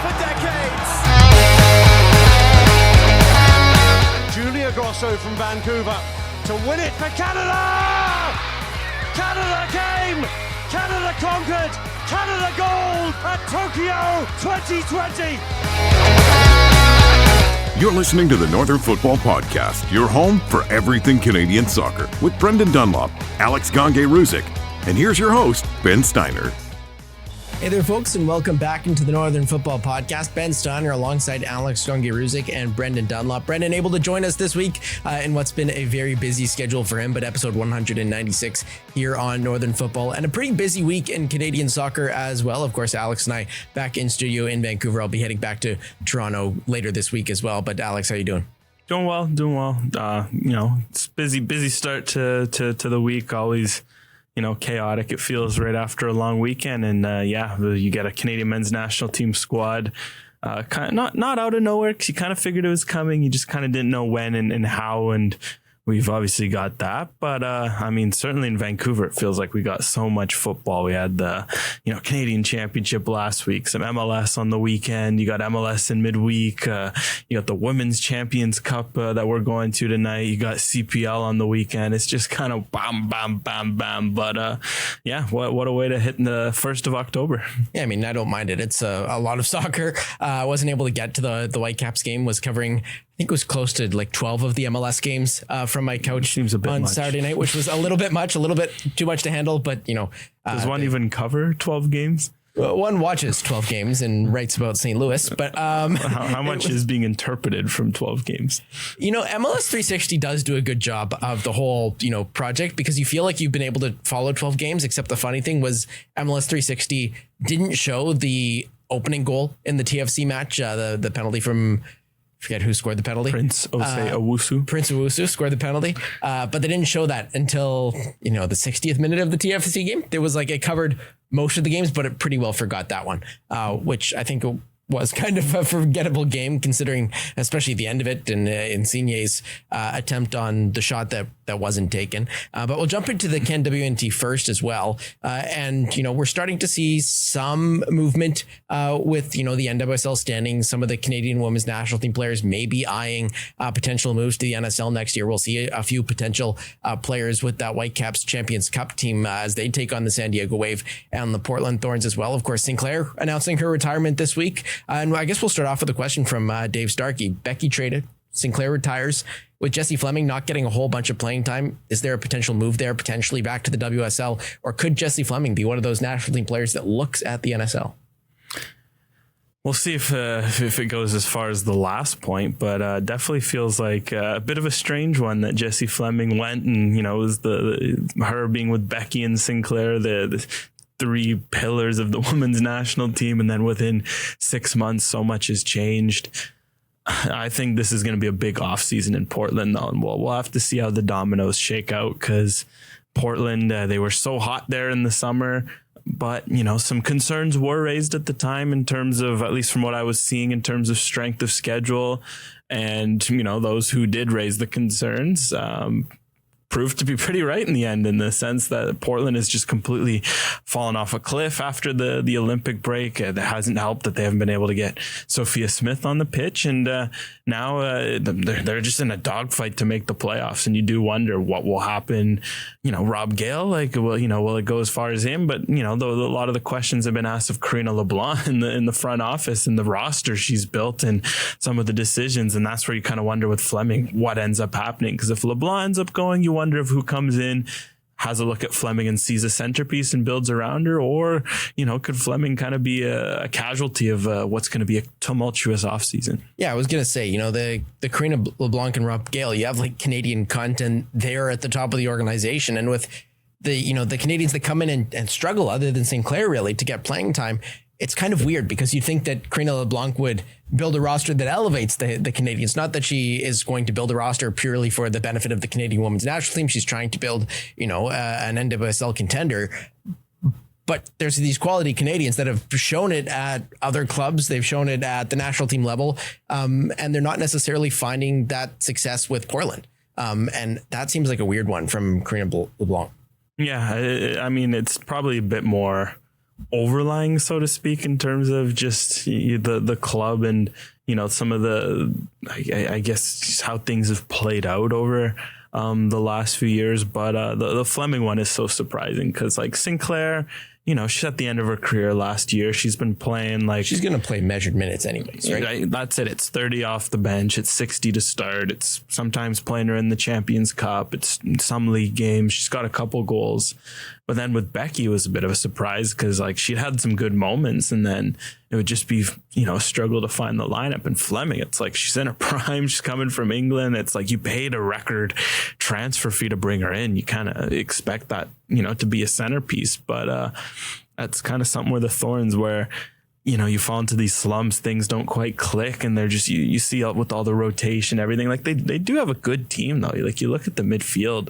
for decades. Julia Grosso from Vancouver to win it for Canada. Canada came. Canada conquered. Canada gold at Tokyo 2020. You're listening to the Northern Football Podcast, your home for everything Canadian soccer, with Brendan Dunlop, Alex Gangué-Ruzic, and here's your host, Ben Steiner. Hey there, folks, and welcome back into the Northern Football Podcast. Ben Steiner alongside Alex Gangué-Ruzic and Brendan Dunlop. Brendan able to join us this week in what's been a very busy schedule for him, but episode 196 here on Northern Football, and a pretty busy week in Canadian soccer as well. Of course, Alex and I back in studio in Vancouver. I'll be heading back to Toronto later this week as well. But Alex, how you doing? Doing well. It's busy start to the week. Always, chaotic. It feels right after a long weekend, and you get a Canadian men's national team squad. Kind of not out of nowhere, because you kind of figured it was coming. You just kind of didn't know when and how, and we've obviously got that. But certainly in Vancouver, it feels like we got so much football. We had the Canadian Championship last week, some MLS on the weekend. You got MLS in midweek. You got the Women's Champions Cup that we're going to tonight. You got CPL on the weekend. It's just kind of bam, bam, bam, bam. But what a way to hit in the 1st of October. Yeah, I don't mind it. It's a lot of soccer. I wasn't able to get to the Whitecaps game. Was covering, I think it was close to like 12 of the MLS games from my couch on much. Saturday night, which was a little bit too much to handle. But, does one even cover 12 games? One watches 12 games and writes about St. Louis, but how much is being interpreted from 12 games? MLS 360 does do a good job of the whole, project, because you feel like you've been able to follow 12 games, except the funny thing was MLS 360 didn't show the opening goal in the TFC match, the penalty from, forget who scored the penalty. Prince Owusu scored the penalty. But they didn't show that until, the 60th minute of the TFC game. There was it covered most of the games, but it pretty well forgot that one, which I think was kind of a forgettable game, considering especially the end of it and Insigne's attempt on the shot that wasn't taken. But we'll jump into the CanMNT first as well. And we're starting to see some movement with, the NWSL standings. Some of the Canadian women's national team players may be eyeing potential moves to the NSL next year. We'll see a few potential players with that Whitecaps Champions Cup team as they take on the San Diego Wave and the Portland Thorns as well. Of course, Sinclair announcing her retirement this week. And I guess we'll start off with a question from Dave Starkey. Becky traded, Sinclair retires. With Jessie Fleming not getting a whole bunch of playing time, is there a potential move there, potentially back to the WSL? Or could Jessie Fleming be one of those national team players that looks at the NSL? We'll see if it goes as far as the last point, but definitely feels like a bit of a strange one that Jessie Fleming went, and it was her being with Becky and Sinclair, the three pillars of the women's national team, and then within 6 months, so much has changed. I think this is going to be a big offseason in Portland, though, and we'll have to see how the dominoes shake out, because Portland, they were so hot there in the summer, but, some concerns were raised at the time in terms of, at least from what I was seeing, in terms of strength of schedule, and, those who did raise the concerns proved to be pretty right in the end, in the sense that Portland has just completely fallen off a cliff after the Olympic break. It hasn't helped that they haven't been able to get Sophia Smith on the pitch, and now they're just in a dogfight to make the playoffs. And you do wonder what will happen. Rob Gale, will it go as far as him? But a lot of the questions have been asked of Karina LeBlanc in the front office and the roster she's built and some of the decisions, and that's where you kind of wonder with Fleming what ends up happening. Because if LeBlanc ends up going, you wonder if who comes in has a look at Fleming and sees a centerpiece and builds around her, or could Fleming kind of be a casualty of what's going to be a tumultuous offseason? Yeah, I was going to say, the Karina LeBlanc and Rob Gale, you have Canadian content there at the top of the organization, and with the Canadians that come in and struggle, other than Sinclair really, to get playing time, it's kind of weird, because you think that Karina LeBlanc would build a roster that elevates the Canadians. Not that she is going to build a roster purely for the benefit of the Canadian women's national team. She's trying to build, an NWSL contender. But there's these quality Canadians that have shown it at other clubs. They've shown it at the national team level. And they're not necessarily finding that success with Portland. And that seems like a weird one from Karina LeBlanc. Yeah, I mean, it's probably a bit more overlying, so to speak, in terms of just the club and, some of the, I guess, just how things have played out over the last few years. But the Fleming one is so surprising because like Sinclair, she's at the end of her career last year. She's been playing like... She's going to play measured minutes anyways, right? That's it. It's 30 off the bench. It's 60 to start. It's sometimes playing her in the Champions Cup. It's some league games. She's got a couple goals. But then with Becky, it was a bit of a surprise because like she'd had some good moments and then it would just be, a struggle to find the lineup. And Fleming, it's like she's in her prime. She's coming from England. It's like you paid a record transfer fee to bring her in. You kind of expect that, to be a centerpiece. But that's kind of something where the Thorns where, you fall into these slumps, things don't quite click, and they're just, you see with all the rotation, everything, like they do have a good team though. Like you look at the midfield,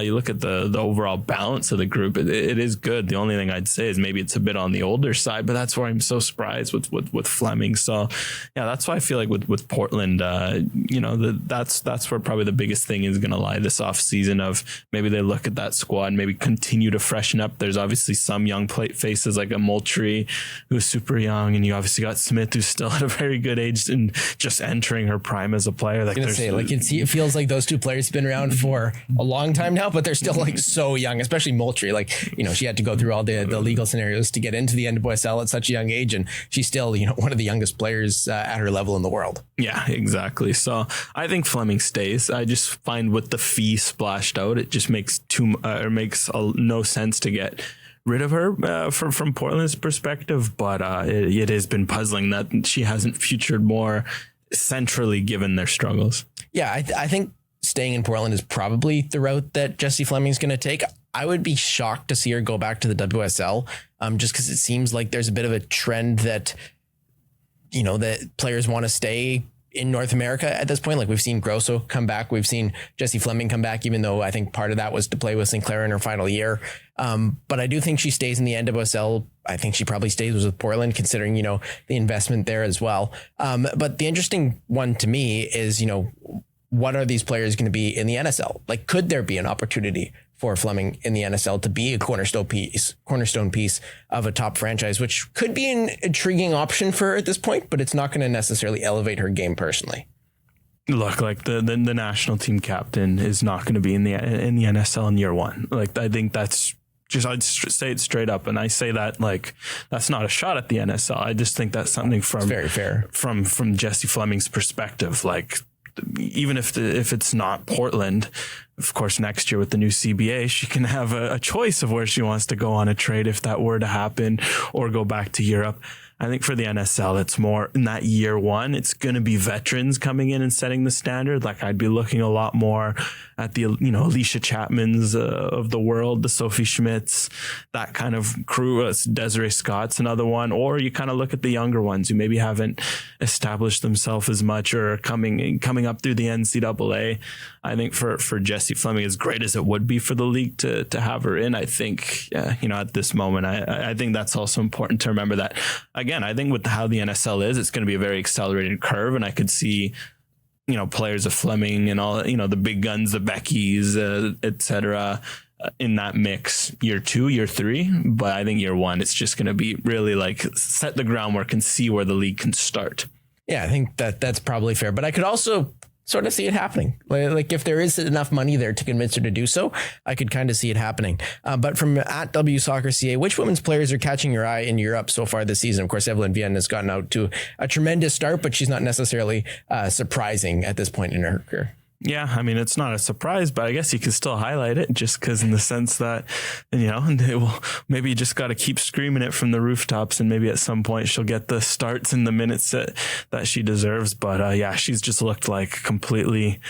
you look at the overall balance of the group, it is good. The only thing I'd say is maybe it's a bit on the older side, but that's where I'm so surprised with Fleming. So yeah, that's why I feel like with Portland, that's where probably the biggest thing is going to lie this off season of maybe they look at that squad, maybe continue to freshen up. There's obviously some young faces like a Moultrie who's super young, and you obviously got Smith who's still at a very good age and just entering her prime as a player. Like it feels like those two players have been around for a long time now, but they're still like so young, especially Moultrie. Like, she had to go through all the legal scenarios to get into the NWSL at such a young age. And she's still, one of the youngest players at her level in the world. Yeah, exactly. So I think Fleming stays. I just find with the fee splashed out, it just makes no sense to get rid of her from Portland's perspective. But it has been puzzling that she hasn't featured more centrally given their struggles. Yeah, I think staying in Portland is probably the route that Jessie Fleming's going to take. I would be shocked to see her go back to the WSL, just because it seems like there's a bit of a trend that, that players want to stay in North America at this point. Like we've seen Grosso come back. We've seen Jessie Fleming come back, even though I think part of that was to play with Sinclair in her final year. But I do think she stays in the NWSL. I think she probably stays with Portland, considering, the investment there as well. But the interesting one to me is, what are these players going to be in the NSL? Like, could there be an opportunity for Fleming in the NSL to be a cornerstone piece of a top franchise, which could be an intriguing option for her at this point, but it's not going to necessarily elevate her game personally. Look, like the national team captain is not going to be in the NSL in year one. Like, I think that's just, I'd say it straight up. And I say that like, that's not a shot at the NSL. I just think that's something from very fair from Jessie Fleming's perspective. Like, even if it's not Portland, of course, next year with the new CBA, she can have a choice of where she wants to go on a trade if that were to happen, or go back to Europe. I think for the NSL, it's more in that year one, it's going to be veterans coming in and setting the standard. Like I'd be looking a lot more at the, Alicia Chapmans of the world, the Sophie Schmidts, that kind of crew. Desiree Scott's another one. Or you kind of look at the younger ones who maybe haven't established themselves as much or coming up through the NCAA. I think for Jessie Fleming, as great as it would be for the league to have her in, I think, at this moment, I think that's also important to remember that, again, I think with how the NSL is, it's going to be a very accelerated curve. And I could see, players of Fleming and all, the big guns, the Beckys, et cetera, in that mix year 2, year 3. But I think year 1, it's just going to be really like set the groundwork and see where the league can start. Yeah, I think that's probably fair. But I could also sort of see it happening. Like if there is enough money there to convince her to do so, I could kind of see it happening. But from at WSoccerCA, which women's players are catching your eye in Europe so far this season? Of course, Evelyn Vienne has gotten out to a tremendous start, but she's not necessarily surprising at this point in her career. Yeah, I mean, it's not a surprise, but I guess you could still highlight it just because in the sense that, maybe you just got to keep screaming it from the rooftops and maybe at some point she'll get the starts and the minutes that she deserves. But she's just looked like completely,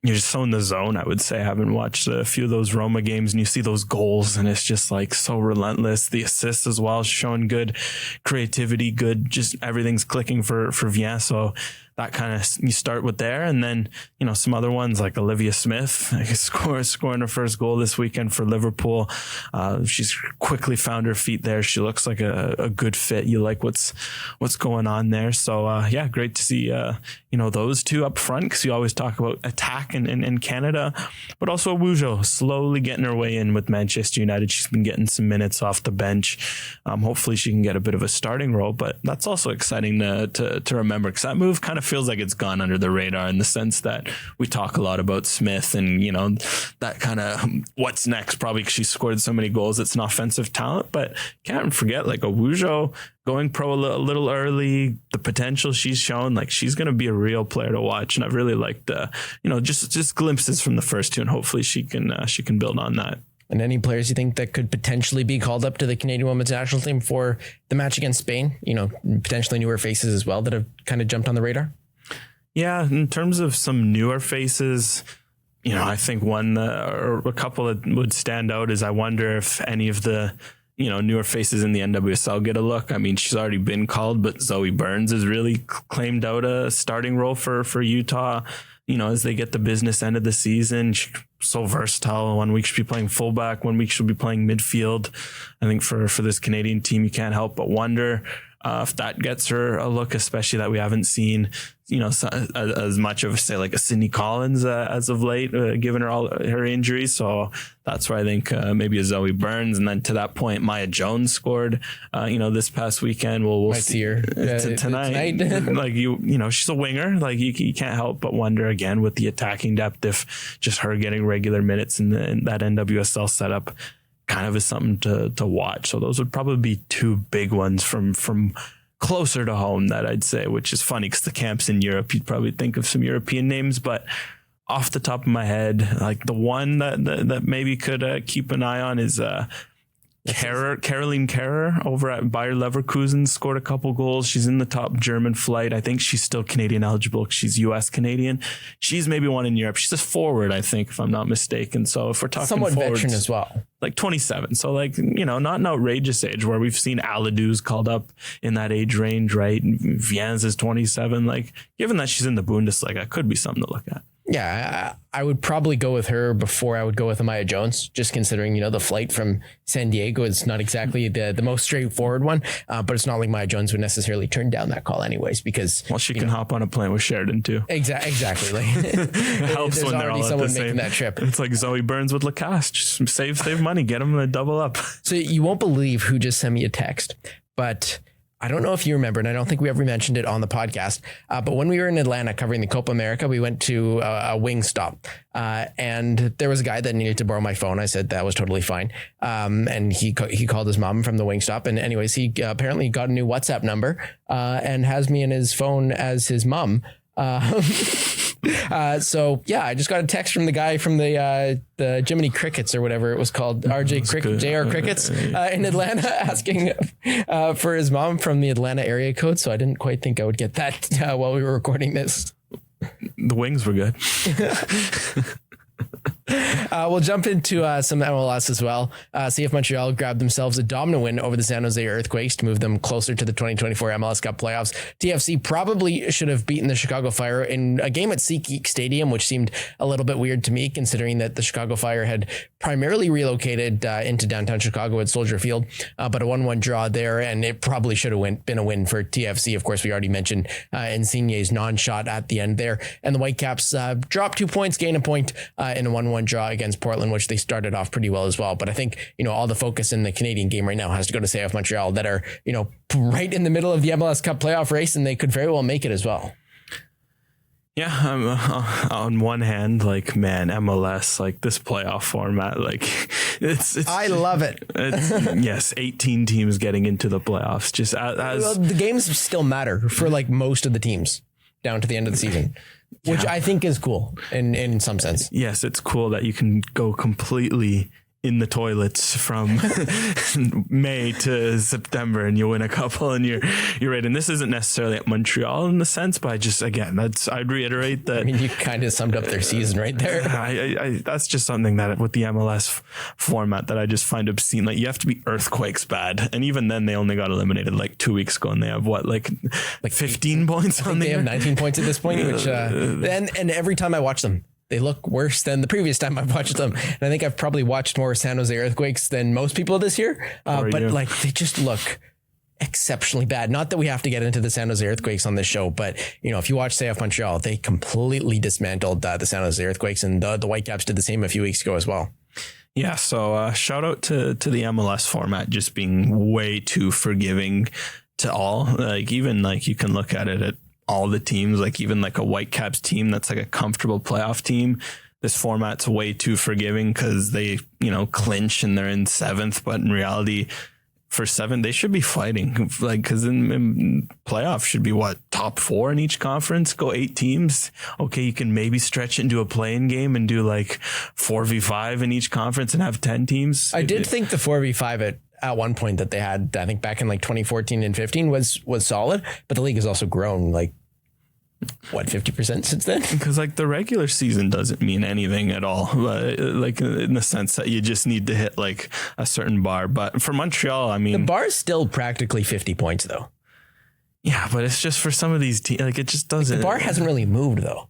you're just so in the zone, I would say. I haven't watched a few of those Roma games and you see those goals and it's just like so relentless. The assists as well, showing good creativity, good, just everything's clicking for Vienne. So that kind of, you start with there. And then, some other ones like Olivia Smith scoring her first goal this weekend for Liverpool. She's quickly found her feet there. She looks like a good fit. You like what's going on there. So great to see, those two up front, because you always talk about attack in Canada, but also Wujo slowly getting her way in with Manchester United. She's been getting some minutes off the bench. Hopefully she can get a bit of a starting role, but that's also exciting to remember, because that move kind of feels like it's gone under the radar, in the sense that we talk a lot about Smith and, that kind of what's next, probably because she scored so many goals. It's an offensive talent, but can't forget like a Wujo going pro a little early, the potential she's shown, like she's going to be a real player to watch. And I've really liked, just glimpses from the first two, and hopefully she can build on that. And any players you think that could potentially be called up to the Canadian women's national team for the match against Spain, potentially newer faces as well that have kind of jumped on the radar? Yeah, in terms of some newer faces, I think one or a couple that would stand out is, I wonder if any of the newer faces in the NWSL get a look. I mean, she's already been called, but Zoe Burns has really claimed out a starting role for Utah. As they get the business end of the season, she's so versatile. 1 week she'll be playing fullback, 1 week she'll be playing midfield. I think for this Canadian team, you can't help but wonder if that gets her a look, especially that we haven't seen, as much of, say, like a Sydney Collins as of late, given her all her injuries. So that's where I think maybe a Zoe Burns. And then to that point, Maya Jones scored, this past weekend. We'll see her tonight. Like, she's a winger. Like you can't help but wonder again with the attacking depth, if just her getting regular minutes in that NWSL setup kind of is something to watch. So those would probably be two big ones from closer to home that I'd say, which is funny because the camp's in Europe. You'd probably think of some European names, but off the top of my head, like the one that maybe could keep an eye on is Caroline Kehrer over at Bayer Leverkusen. Scored a couple goals. She's in the top German flight. I think she's still Canadian eligible because she's US Canadian. She's maybe one in Europe. She's a forward, I think, if I'm not mistaken. So if we're talking somewhat forwards, veteran as well, like 27. So like, not an outrageous age where we've seen Aladou's called up in that age range, right? Viens is 27. Like, given that she's in the Bundesliga, could be something to look at. Yeah, I would probably go with her before I would go with Amaya Jones, just considering, the flight from San Diego is not exactly the most straightforward one, but it's not like Maya Jones would necessarily turn down that call anyways, because... Well, she can hop on a plane with Sheridan too. Exactly. Like, it helps when they're all at the same. Making that trip. It's like Zoe Burns with Lacoste. Just save money, get them to double up. So you won't believe who just sent me a text, but... I don't know if you remember, and I don't think we ever mentioned it on the podcast, but when we were in Atlanta covering the Copa America, we went to a wing stop, and there was a guy that needed to borrow my phone. I said that was totally fine. And he called his mom from the wing stop. And anyways, he apparently got a new WhatsApp number and has me in his phone as his mom. So yeah, I just got a text from the guy from the Jiminy Crickets or whatever it was called, JR Crickets in Atlanta, asking for his mom from the Atlanta area code. So I didn't quite think I would get that while we were recording this. The wings were good. We'll jump into some MLS as well. CF Montreal grabbed themselves a dominant win over the San Jose Earthquakes to move them closer to the 2024 MLS Cup playoffs. TFC probably should have beaten the Chicago Fire in a game at SeatGeek Stadium, which seemed a little bit weird to me, considering that the Chicago Fire had primarily relocated into downtown Chicago at Soldier Field, but a 1-1 draw there, and it probably should have been a win for TFC. Of course, we already mentioned Insigne's non-shot at the end there, and the Whitecaps dropped 2 points, gain a point in a 1-1 draw against Portland, which they started off pretty well as well. But I think, all the focus in the Canadian game right now has to go to CF Montreal, that are, right in the middle of the MLS Cup playoff race, and they could very well make it as well. Yeah, on one hand, like, man, MLS, like this playoff format, like it's I love it. Yes, 18 teams getting into the playoffs. Just as the games still matter for like most of the teams down to the end of the season. Which I think is cool in some sense. Yes, it's cool that you can go completely in the toilets from May to September, and you win a couple, and you're right. And this isn't necessarily at Montreal in the sense, but I'd reiterate that. I mean, you kind of summed up their season right there. That's just something that with the MLS format that I just find obscene. Like, you have to be earthquakes bad, and even then they only got eliminated like 2 weeks ago, and they have like 15 points on the year? They have 19 points at this point, which and every time I watch them, they look worse than the previous time I've watched them. And I think I've probably watched more San Jose Earthquakes than most people this year. But like, they just look exceptionally bad. Not that we have to get into the San Jose Earthquakes on this show, but if you watch CF Montreal, they completely dismantled the San Jose Earthquakes, and the Whitecaps did the same a few weeks ago as well. Yeah, so shout out to the MLS format just being way too forgiving to all. Like, even like you can look at it at all the teams, like even like a Whitecaps team that's like a comfortable playoff team. This format's way too forgiving because they, clinch and they're in 7th, but in reality, for 7, they should be fighting. Like, because in playoff should be top 4 in each conference, go 8 teams. Okay, you can maybe stretch it into a play-in game and do like 4v5 in each conference and have 10 teams. I did think the 4v5 at one point that they had, I think back in like 2014 and 15 was solid, but the league has also grown like 50% since then? Because like the regular season doesn't mean anything at all, like in the sense that you just need to hit like a certain bar. But for Montreal, I mean, the bar is still practically 50 points though. Yeah, but it's just for some of these teams, like it just doesn't. The bar hasn't really moved though.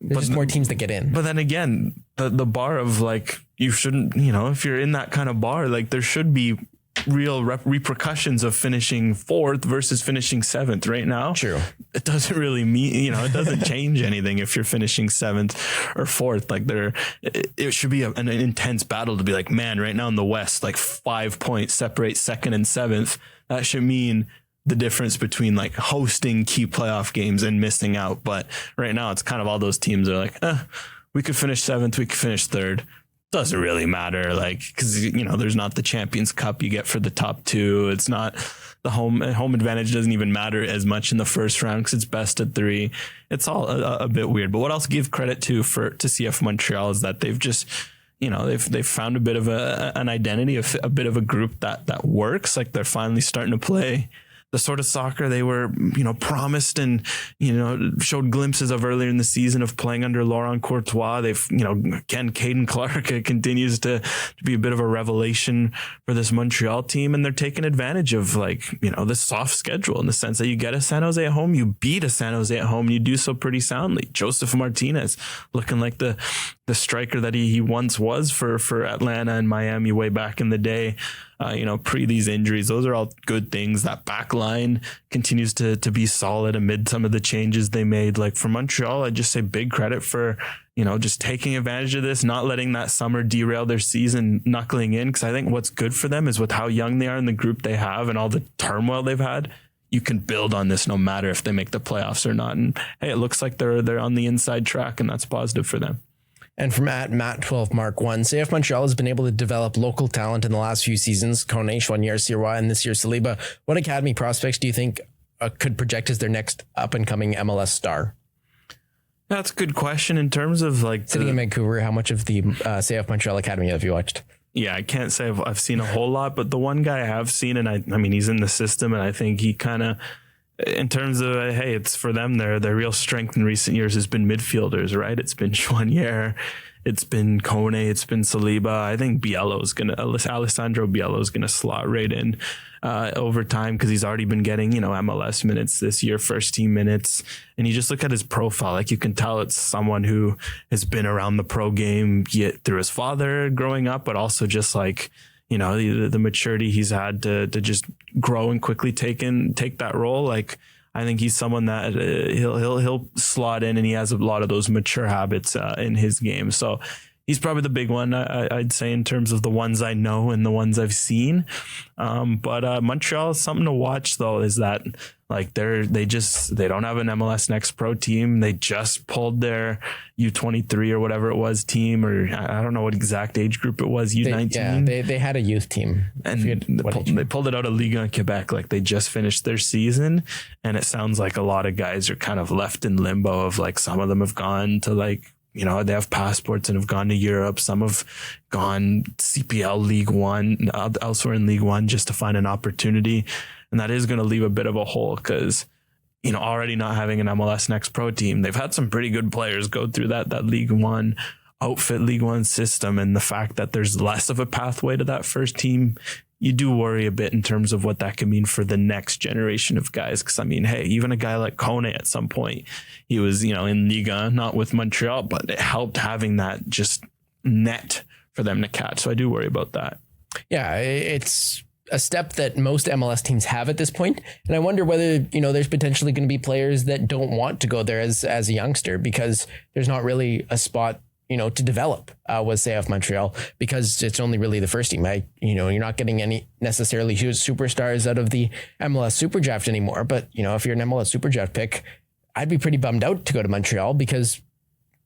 There's just more teams that get in. But then again, the bar of like, you shouldn't, if you're in that kind of bar, like there should be real repercussions of finishing 4th versus finishing 7th right now. True. It doesn't really mean, it doesn't change anything if you're finishing 7th or 4th. Like it should be an intense battle to be like, man, right now in the West, like 5 points separate 2nd and 7th. That should mean the difference between like hosting key playoff games and missing out. But right now it's kind of all those teams are like, we could finish 7th, we could finish 3rd. Doesn't really matter, like, because there's not the Champions Cup you get for the top 2. It's not the home advantage doesn't even matter as much in the first round because it's best of 3. It's all a bit weird. But what else give credit to CF Montreal is that they've just they've found a bit of an identity, a bit of a group that works. Like, they're finally starting to play the sort of soccer they were, promised and, showed glimpses of earlier in the season of playing under Laurent Courtois. They've, again, Caden Clark continues to be a bit of a revelation for this Montreal team. And they're taking advantage of this soft schedule in the sense that you get a San Jose at home, you beat a San Jose at home, and you do so pretty soundly. Joseph Martinez looking like the striker that he once was for Atlanta and Miami way back in the day. Pre these injuries, those are all good things. That back line continues to be solid amid some of the changes they made. Like, for Montreal, I'd just say big credit for, just taking advantage of this, not letting that summer derail their season, knuckling in. Because I think what's good for them is with how young they are in the group they have and all the turmoil they've had, you can build on this no matter if they make the playoffs or not. And hey, it looks like they're on the inside track, and that's positive for them. And from Matt12Mark1, CF Montreal has been able to develop local talent in the last few seasons. Kone, Chouanier, Sirois, and this year Saliba. What academy prospects do you think could project as their next up-and-coming MLS star? That's a good question in terms of like sitting in Vancouver. How much of the CF Montreal academy have you watched? Yeah, I can't say I've seen a whole lot, but the one guy I have seen, and I mean, he's in the system, and I think he kind of, in terms of, hey, it's for them, their real strength in recent years has been midfielders, right? It's been Chouanier, it's been Kone, it's been Saliba. I think Alessandro Biello's going to slot right in over time because he's already been getting, MLS minutes this year, first team minutes. And you just look at his profile, like you can tell it's someone who has been around the pro game yet through his father growing up, but also just like, the maturity he's had to just grow and quickly take that role. Like, I think he's someone that he'll slot in, and he has a lot of those mature habits in his game. So he's probably the big one, I'd say, in terms of the ones I know and the ones I've seen. But Montreal is something to watch, though, is that like they don't have an MLS Next Pro team. They just pulled their U23 or whatever it was team, or I don't know what exact age group it was, U19. They had a youth team. And they pulled it out of Liga in Quebec. Like, they just finished their season, and it sounds like a lot of guys are kind of left in limbo of like, some of them have gone to like they have passports and have gone to Europe. Some have gone CPL League One, elsewhere in League One, just to find an opportunity. And that is going to leave a bit of a hole because, already not having an MLS Next Pro team, they've had some pretty good players go through that League One outfit, League One system. And the fact that there's less of a pathway to that first team, you do worry a bit in terms of what that could mean for the next generation of guys. Because, hey, even a guy like Kone at some point, he was, in Liga, not with Montreal, but it helped having that just net for them to catch. So I do worry about that. Yeah, it's a step that most MLS teams have at this point. And I wonder whether, there's potentially going to be players that don't want to go there as a youngster because there's not really a spot to develop with CF Montreal because it's only really the first team. You're not getting any necessarily huge superstars out of the MLS Super Draft anymore. But, if you're an MLS Super Draft pick, I'd be pretty bummed out to go to Montreal because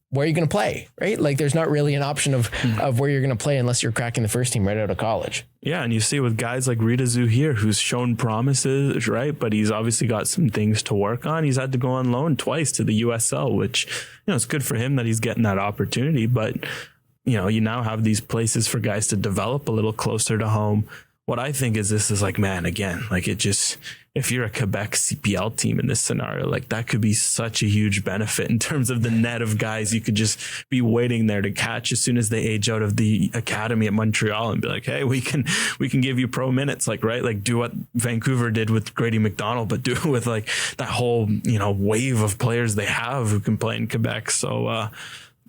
where are you going to play, right? Like there's not really an option of where you're going to play unless you're cracking the first team right out of college. Yeah. And you see with guys like Rita Zuhir, who's shown promises, right? But he's obviously got some things to work on. He's had to go on loan twice to the USL, which, it's good for him that he's getting that opportunity. But, you now have these places for guys to develop a little closer to home. What I think is this is if you're a Quebec CPL team in this scenario, that could be such a huge benefit in terms of the net of guys you could just be waiting there to catch as soon as they age out of the academy at Montreal and be like, hey, we can give you pro minutes, do what Vancouver did with Grady McDonald, but do it with that whole, wave of players they have who can play in Quebec. So,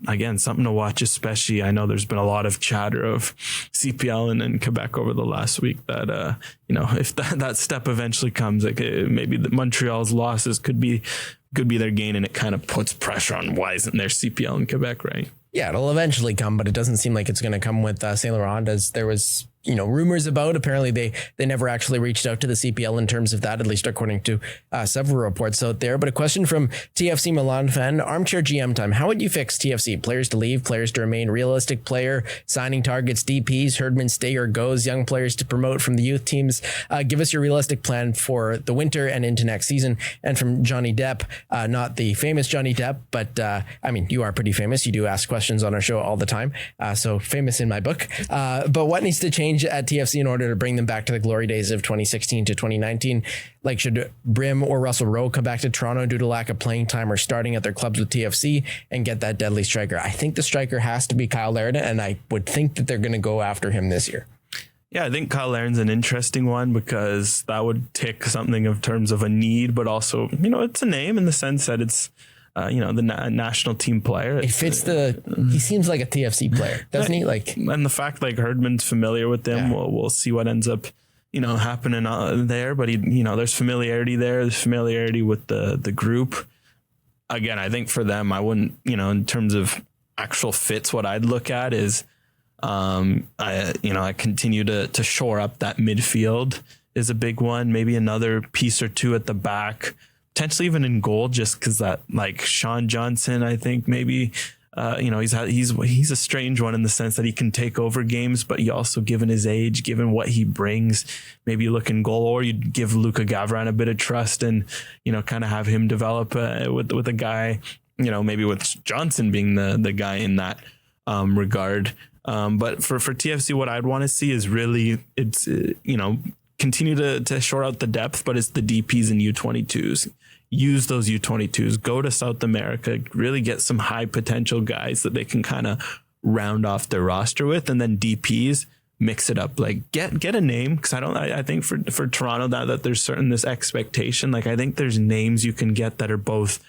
again, something to watch, especially. I know there's been a lot of chatter of CPL and Quebec over the last week that, if that step eventually comes, maybe Montreal's losses could be their gain, and it kind of puts pressure on why isn't there CPL in Quebec, right? Yeah, it'll eventually come, but it doesn't seem like it's going to come with Saint Laurent, as there was, rumors about. Apparently, they never actually reached out to the CPL in terms of that, at least according to several reports out there. But a question from TFC Milan fan, Armchair GM time. How would you fix TFC? Players to leave, players to remain, realistic player, signing targets, DPs, Herdman stay or goes, young players to promote from the youth teams. Give us your realistic plan for the winter and into next season. And from Johnny Depp, not the famous Johnny Depp, but you are pretty famous. You do ask questions on our show all the time. So famous in my book. But what needs to change at TFC in order to bring them back to the glory days of 2016 to 2019? Should Brim or Russell Rowe come back to Toronto due to lack of playing time or starting at their clubs with TFC and get that deadly striker? I think the striker has to be Kyle Larin, and I would think that they're going to go after him this year. Yeah, I think Kyle Larin's an interesting one because that would tick something in terms of a need, but also, it's a name in the sense that it's the national team player. It fits he seems like a TFC player, doesn't he? And the fact Herdman's familiar with them, we'll see what ends up, happening there. But there's familiarity there. There's familiarity with the group. Again, I think for them, I wouldn't, in terms of actual fits, what I'd look at is, I continue to shore up that midfield is a big one. Maybe another piece or two at the back. Potentially even in goal, just because that Sean Johnson, I think maybe, he's a strange one in the sense that he can take over games, but you also, given his age, given what he brings, maybe you look in goal, or you give Luka Gavran a bit of trust and, kind of have him develop with a guy, maybe with Johnson being the guy in that regard. But for TFC, what I'd want to see is really continue to shore out the depth, but it's the DPs and U22s. Use those U22s, go to South America, really get some high potential guys that they can kind of round off their roster with, and then DPs, mix it up. Get a name, because I think for Toronto that there's this expectation. I think there's names you can get that are both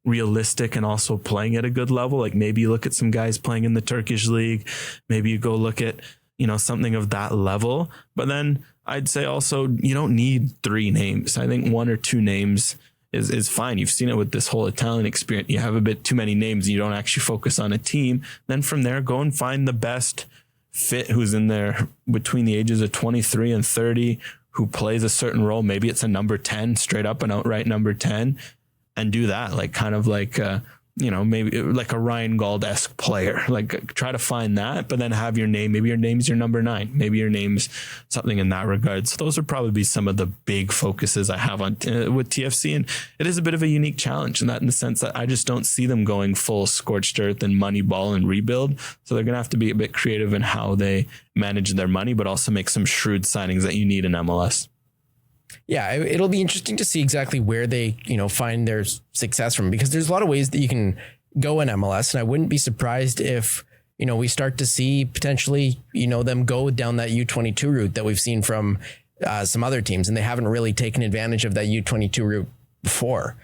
realistic and also playing at a good level. Maybe you look at some guys playing in the Turkish league, maybe you go look at something of that level. But then I'd say also you don't need 3 names. I think 1 or 2 names is fine. You've seen it with this whole Italian experience. You have a bit too many names and you don't actually focus on a team. Then from there, go and find the best fit who's in there between the ages of 23 and 30, who plays a certain role. Maybe it's a number 10, straight up and outright number 10, and do that. maybe like a Ryan Gauld-esque player, like try to find that, but then have your name, maybe your name's your number 9, maybe your name's something in that regard. So those would probably be some of the big focuses I have on with TFC. And it is a bit of a unique challenge in the sense that I just don't see them going full scorched earth and money ball and rebuild. So they're going to have to be a bit creative in how they manage their money, but also make some shrewd signings that you need in MLS. Yeah, it'll be interesting to see exactly where they, find their success from, because there's a lot of ways that you can go in MLS. And I wouldn't be surprised if, we start to see potentially, them go down that U22 route that we've seen from some other teams. And they haven't really taken advantage of that U22 route before,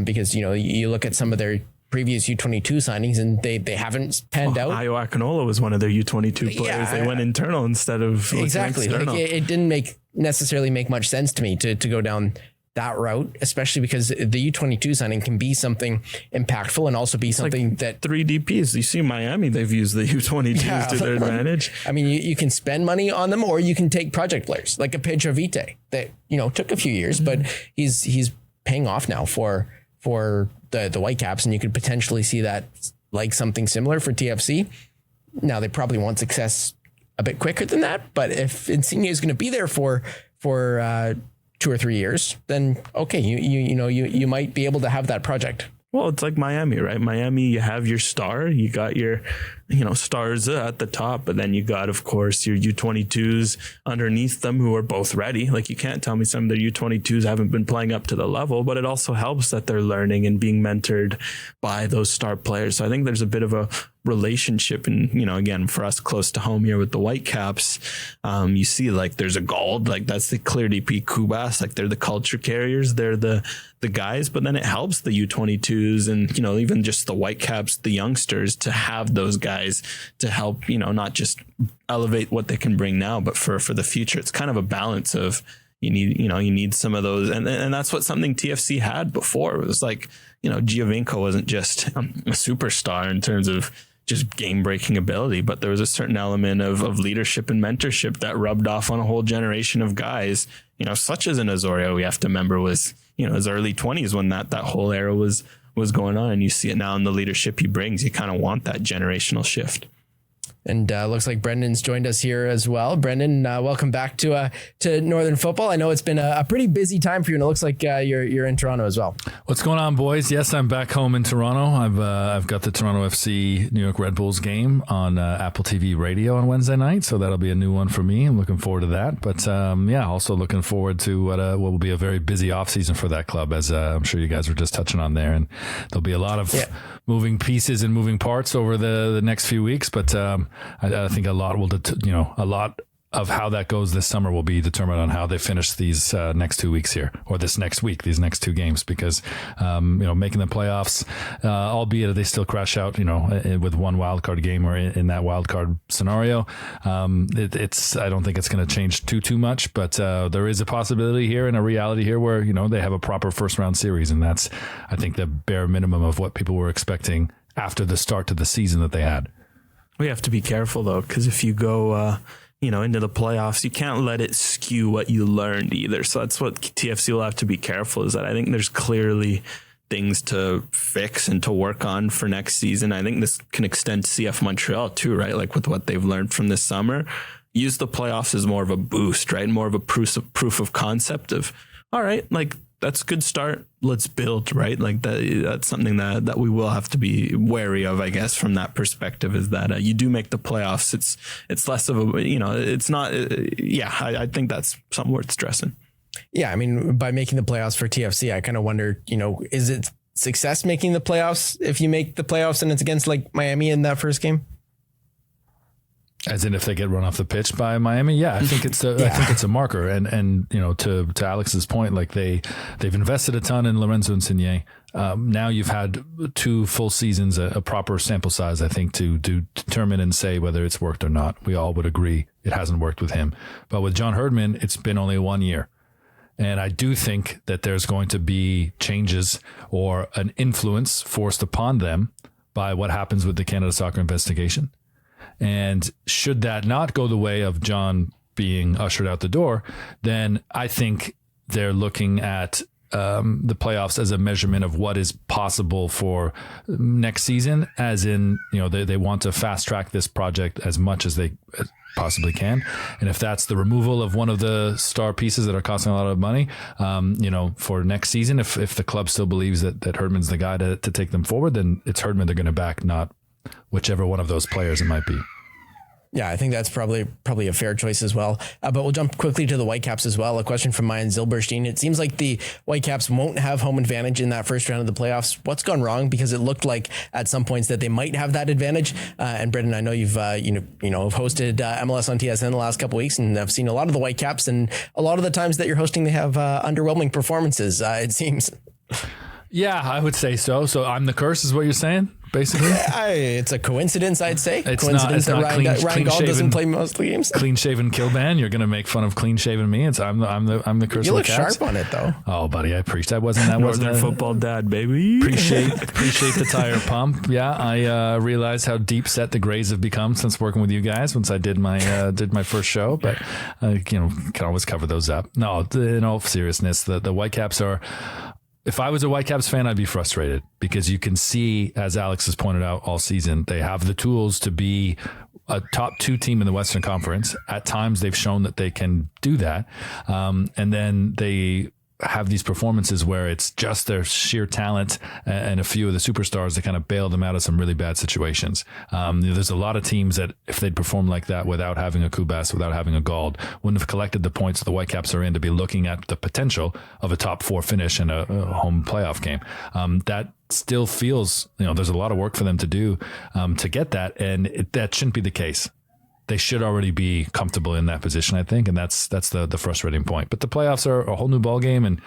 because, you look at some of their previous U22 signings and they haven't panned out. Ayo Akinola was one of their U22 players. Yeah, they went internal instead of exactly. Like it didn't necessarily make much sense to me to go down that route, especially because the U22 signing can be something impactful and also be something that 3 DPs. You see Miami, they've used the U22s to their advantage. I mean, you can spend money on them, or you can take project players like a Pedro Vite that, took a few years, but he's paying off now for the Whitecaps, and you could potentially see that like something similar for TFC. Now they probably want success a bit quicker than that, but if Insigne is going to be there for 2 or 3 years, then okay, you might be able to have that project. Well, it's like Miami, right? Miami, you have your star, you got your, stars at the top, but then you got, of course, your U22s underneath them who are both ready. Like, you can't tell me some of their U22s haven't been playing up to the level, but it also helps that they're learning and being mentored by those star players. So I think there's a bit of a relationship, and again, for us close to home here with the Whitecaps, you see like there's a Gauld, like that's the clear DP. Kubas, like they're the culture carriers, they're the guys, but then it helps the U22s and even just the Whitecaps, the youngsters, to have those guys to help not just elevate what they can bring now, but for the future. It's kind of a balance of you need some of those, and that's what something TFC had before. It was like Giovinco wasn't just a superstar in terms of just game-breaking ability, but there was a certain element of leadership and mentorship that rubbed off on a whole generation of guys, such as an Osorio, we have to remember, was, his early 20s when that whole era was going on. And you see it now in the leadership he brings. You kind of want that generational shift. And looks like Brendan's joined us here as well. Brendan, welcome back to Northern Football. I know it's been a pretty busy time for you, and it looks like you're in Toronto as well. What's going on, boys? Yes, I'm back home in Toronto. I've got the Toronto FC New York Red Bulls game on Apple TV Radio on Wednesday night, so that'll be a new one for me. I'm looking forward to that. But also looking forward to what will be a very busy offseason for that club, as I'm sure you guys were just touching on there. And there'll be a lot of moving pieces and moving parts over the next few weeks, but I think a lot of how that goes this summer will be determined on how they finish these next 2 weeks here, or this next week, these next 2 games, because making the playoffs, albeit they still crash out with one wildcard game or in that wildcard scenario, I don't think it's going to change too much, but there is a possibility here and a reality here where they have a proper first round series, and that's, I think, the bare minimum of what people were expecting after the start to the season that they had. We have to be careful, though, because if you go, into the playoffs, you can't let it skew what you learned either. So that's what TFC will have to be careful, is that I think there's clearly things to fix and to work on for next season. I think this can extend to CF Montreal too, right? Like with what they've learned from this summer. Use the playoffs as more of a boost, right? More of a proof of concept of, all right, like, that's a good start. Let's build, right? Like that's something that we will have to be wary of, I guess, from that perspective, is that you do make the playoffs. It's less of a, it's not. I think that's something worth stressing. Yeah, I mean, by making the playoffs for TFC, I kind of wonder, is it success making the playoffs if you make the playoffs and it's against like Miami in that first game? As in, if they get run off the pitch by Miami, I think it's I think it's a marker. And to Alex's point, like they've invested a ton in Lorenzo Insigne. Now you've had 2 full seasons, a proper sample size, I think, to determine and say whether it's worked or not. We all would agree it hasn't worked with him. But with John Herdman, it's been only 1 year. And I do think that there's going to be changes or an influence forced upon them by what happens with the Canada Soccer investigation. And should that not go the way of John being ushered out the door, then I think they're looking at the playoffs as a measurement of what is possible for next season, as in, they want to fast track this project as much as they possibly can. And if that's the removal of one of the star pieces that are costing a lot of money, for next season, if the club still believes that Herdman's the guy to take them forward, then it's Herdman they're going to back, not whichever one of those players it might be. Yeah, I think that's probably a fair choice as well. But we'll jump quickly to the Whitecaps as well. A question from Mayan Zilberstein. It seems like the Whitecaps won't have home advantage in that first round of the playoffs. What's gone wrong? Because it looked like at some points that they might have that advantage. And Brendan, I know you've have hosted MLS on TSN the last couple of weeks, and I've seen a lot of the Whitecaps, and a lot of the times that you're hosting, they have underwhelming performances. It seems. Yeah, I would say so. So I'm the curse, is what you're saying, basically? It's a coincidence, I'd say. It's coincidence not Ryan Gaul doesn't play most of the games. Clean shaven Kilban. You're going to make fun of clean shaven me. I'm the curse. You of look the Caps. sharp on it though. Oh, buddy, I preached. That wasn't Northern football dad, baby. Appreciate the tire pump. Yeah, I realized how deep set the Grays have become since working with you guys. Once I did my first show, but can always cover those up. No, in all seriousness, the Whitecaps are. If I was a Whitecaps fan, I'd be frustrated, because you can see, as Alex has pointed out all season, they have the tools to be a top 2 team in the Western Conference. At times, they've shown that they can do that. And then they have these performances where it's just their sheer talent and a few of the superstars that kind of bail them out of some really bad situations. There's a lot of teams that, if they'd performed like that without having a Kubas, without having a Gauld, wouldn't have collected the points the Whitecaps are in to be looking at the potential of a top 4 finish in a home playoff game. That still feels, there's a lot of work for them to do to get that, and that shouldn't be the case. They should already be comfortable in that position, I think, and that's the frustrating point. But the playoffs are a whole new ball game, and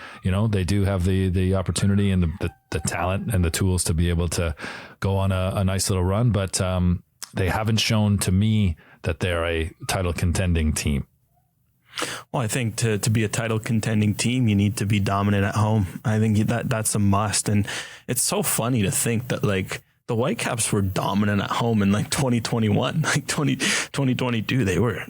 they do have the opportunity and the talent and the tools to be able to go on a nice little run. But they haven't shown to me that they're a title contending team. Well, I think to be a title contending team, you need to be dominant at home. I think that's a must, and it's so funny to think that the Whitecaps were dominant at home in 2021, 2022. They were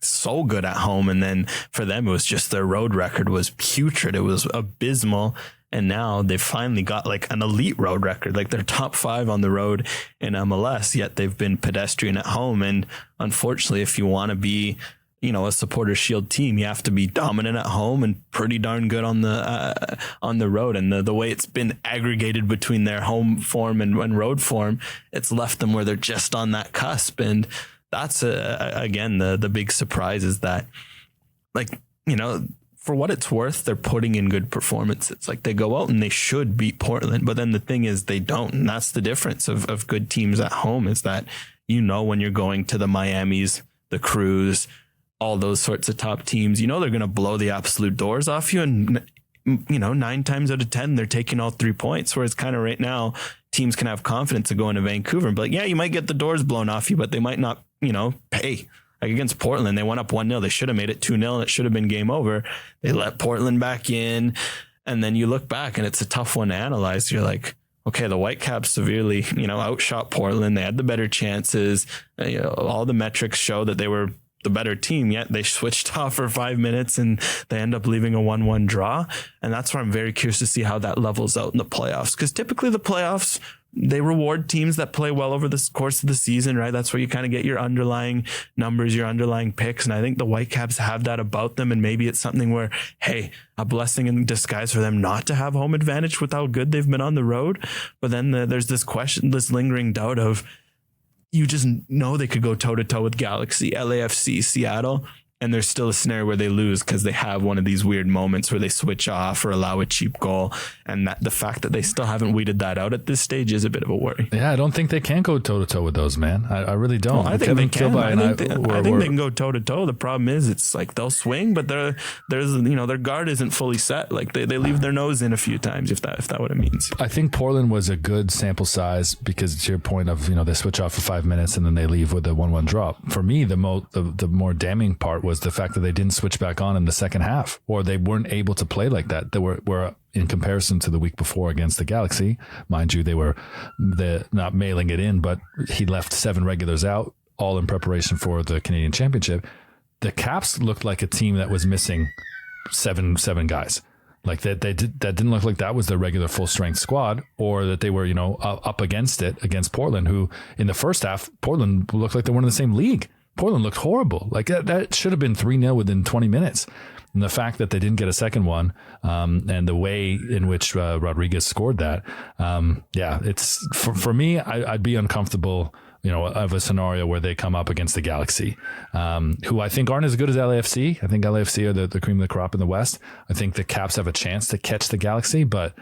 so good at home. And then for them, it was just their road record was putrid. It was abysmal. And now they've finally got an elite road record. They're top 5 on the road in MLS, yet they've been pedestrian at home. And unfortunately, if you want to be a supporter shield team, you have to be dominant at home and pretty darn good on the road. And the way it's been aggregated between their home form and road form, it's left them where they're just on that cusp. And that's again the big surprise is that, for what it's worth, they're putting in good performances. They go out and they should beat Portland, but then the thing is they don't. And that's the difference of good teams at home, is that when you're going to the Miamis, the Crews, all those sorts of top teams, they're going to blow the absolute doors off you. And, 9 times out of 10, they're taking all 3 points. Whereas kind of right now, teams can have confidence of going to Vancouver and be like, yeah, you might get the doors blown off you, but they might not, pay. Against Portland, they went up 1-0. They should have made it 2-0 and it should have been game over. They let Portland back in. And then you look back and it's a tough one to analyze. You're like, okay, the Whitecaps severely, outshot Portland. They had the better chances. All the metrics show that they were the better team, yet they switched off for 5 minutes and they end up leaving a 1-1 draw. And that's where I'm very curious to see how that levels out in the playoffs. Because typically the playoffs, they reward teams that play well over the course of the season, right? That's where you kind of get your underlying numbers, your underlying picks. And I think the Whitecaps have that about them. And maybe it's something where, hey, a blessing in disguise for them not to have home advantage with how good they've been on the road. But then there's this question, this lingering doubt of, you just know they could go toe-to-toe with Galaxy, LAFC, Seattle, and there's still a scenario where they lose because they have one of these weird moments where they switch off or allow a cheap goal. And that the fact that they still haven't weeded that out at this stage is a bit of a worry. Yeah, I don't think they can go toe-to-toe with those, man. I really don't. Well, I think they can. I think they can go toe-to-toe. The problem is it's they'll swing, but their guard isn't fully set. They leave their nose in a few times, if that's what it means. I think Portland was a good sample size because to your point of, they switch off for 5 minutes and then they leave with a 1-1 drop. For me, the more damning part was the fact that they didn't switch back on in the second half, or they weren't able to play like that. They were in comparison to the week before against the Galaxy, mind you, they were not mailing it in, but he left 7 regulars out, all in preparation for the Canadian Championship. The Caps looked like a team that was missing seven guys. Like that didn't look like that was their regular full strength squad, or that they were, up against Portland, who in the first half, Portland looked like they weren't in the same league. Portland looked horrible. Like that should have been 3-0 within 20 minutes. And the fact that they didn't get a second one, and the way in which Rodriguez scored that, it's for me, I'd be uncomfortable, of a scenario where they come up against the Galaxy, who I think aren't as good as LAFC. I think LAFC are the cream of the crop in the West. I think the Caps have a chance to catch the Galaxy, but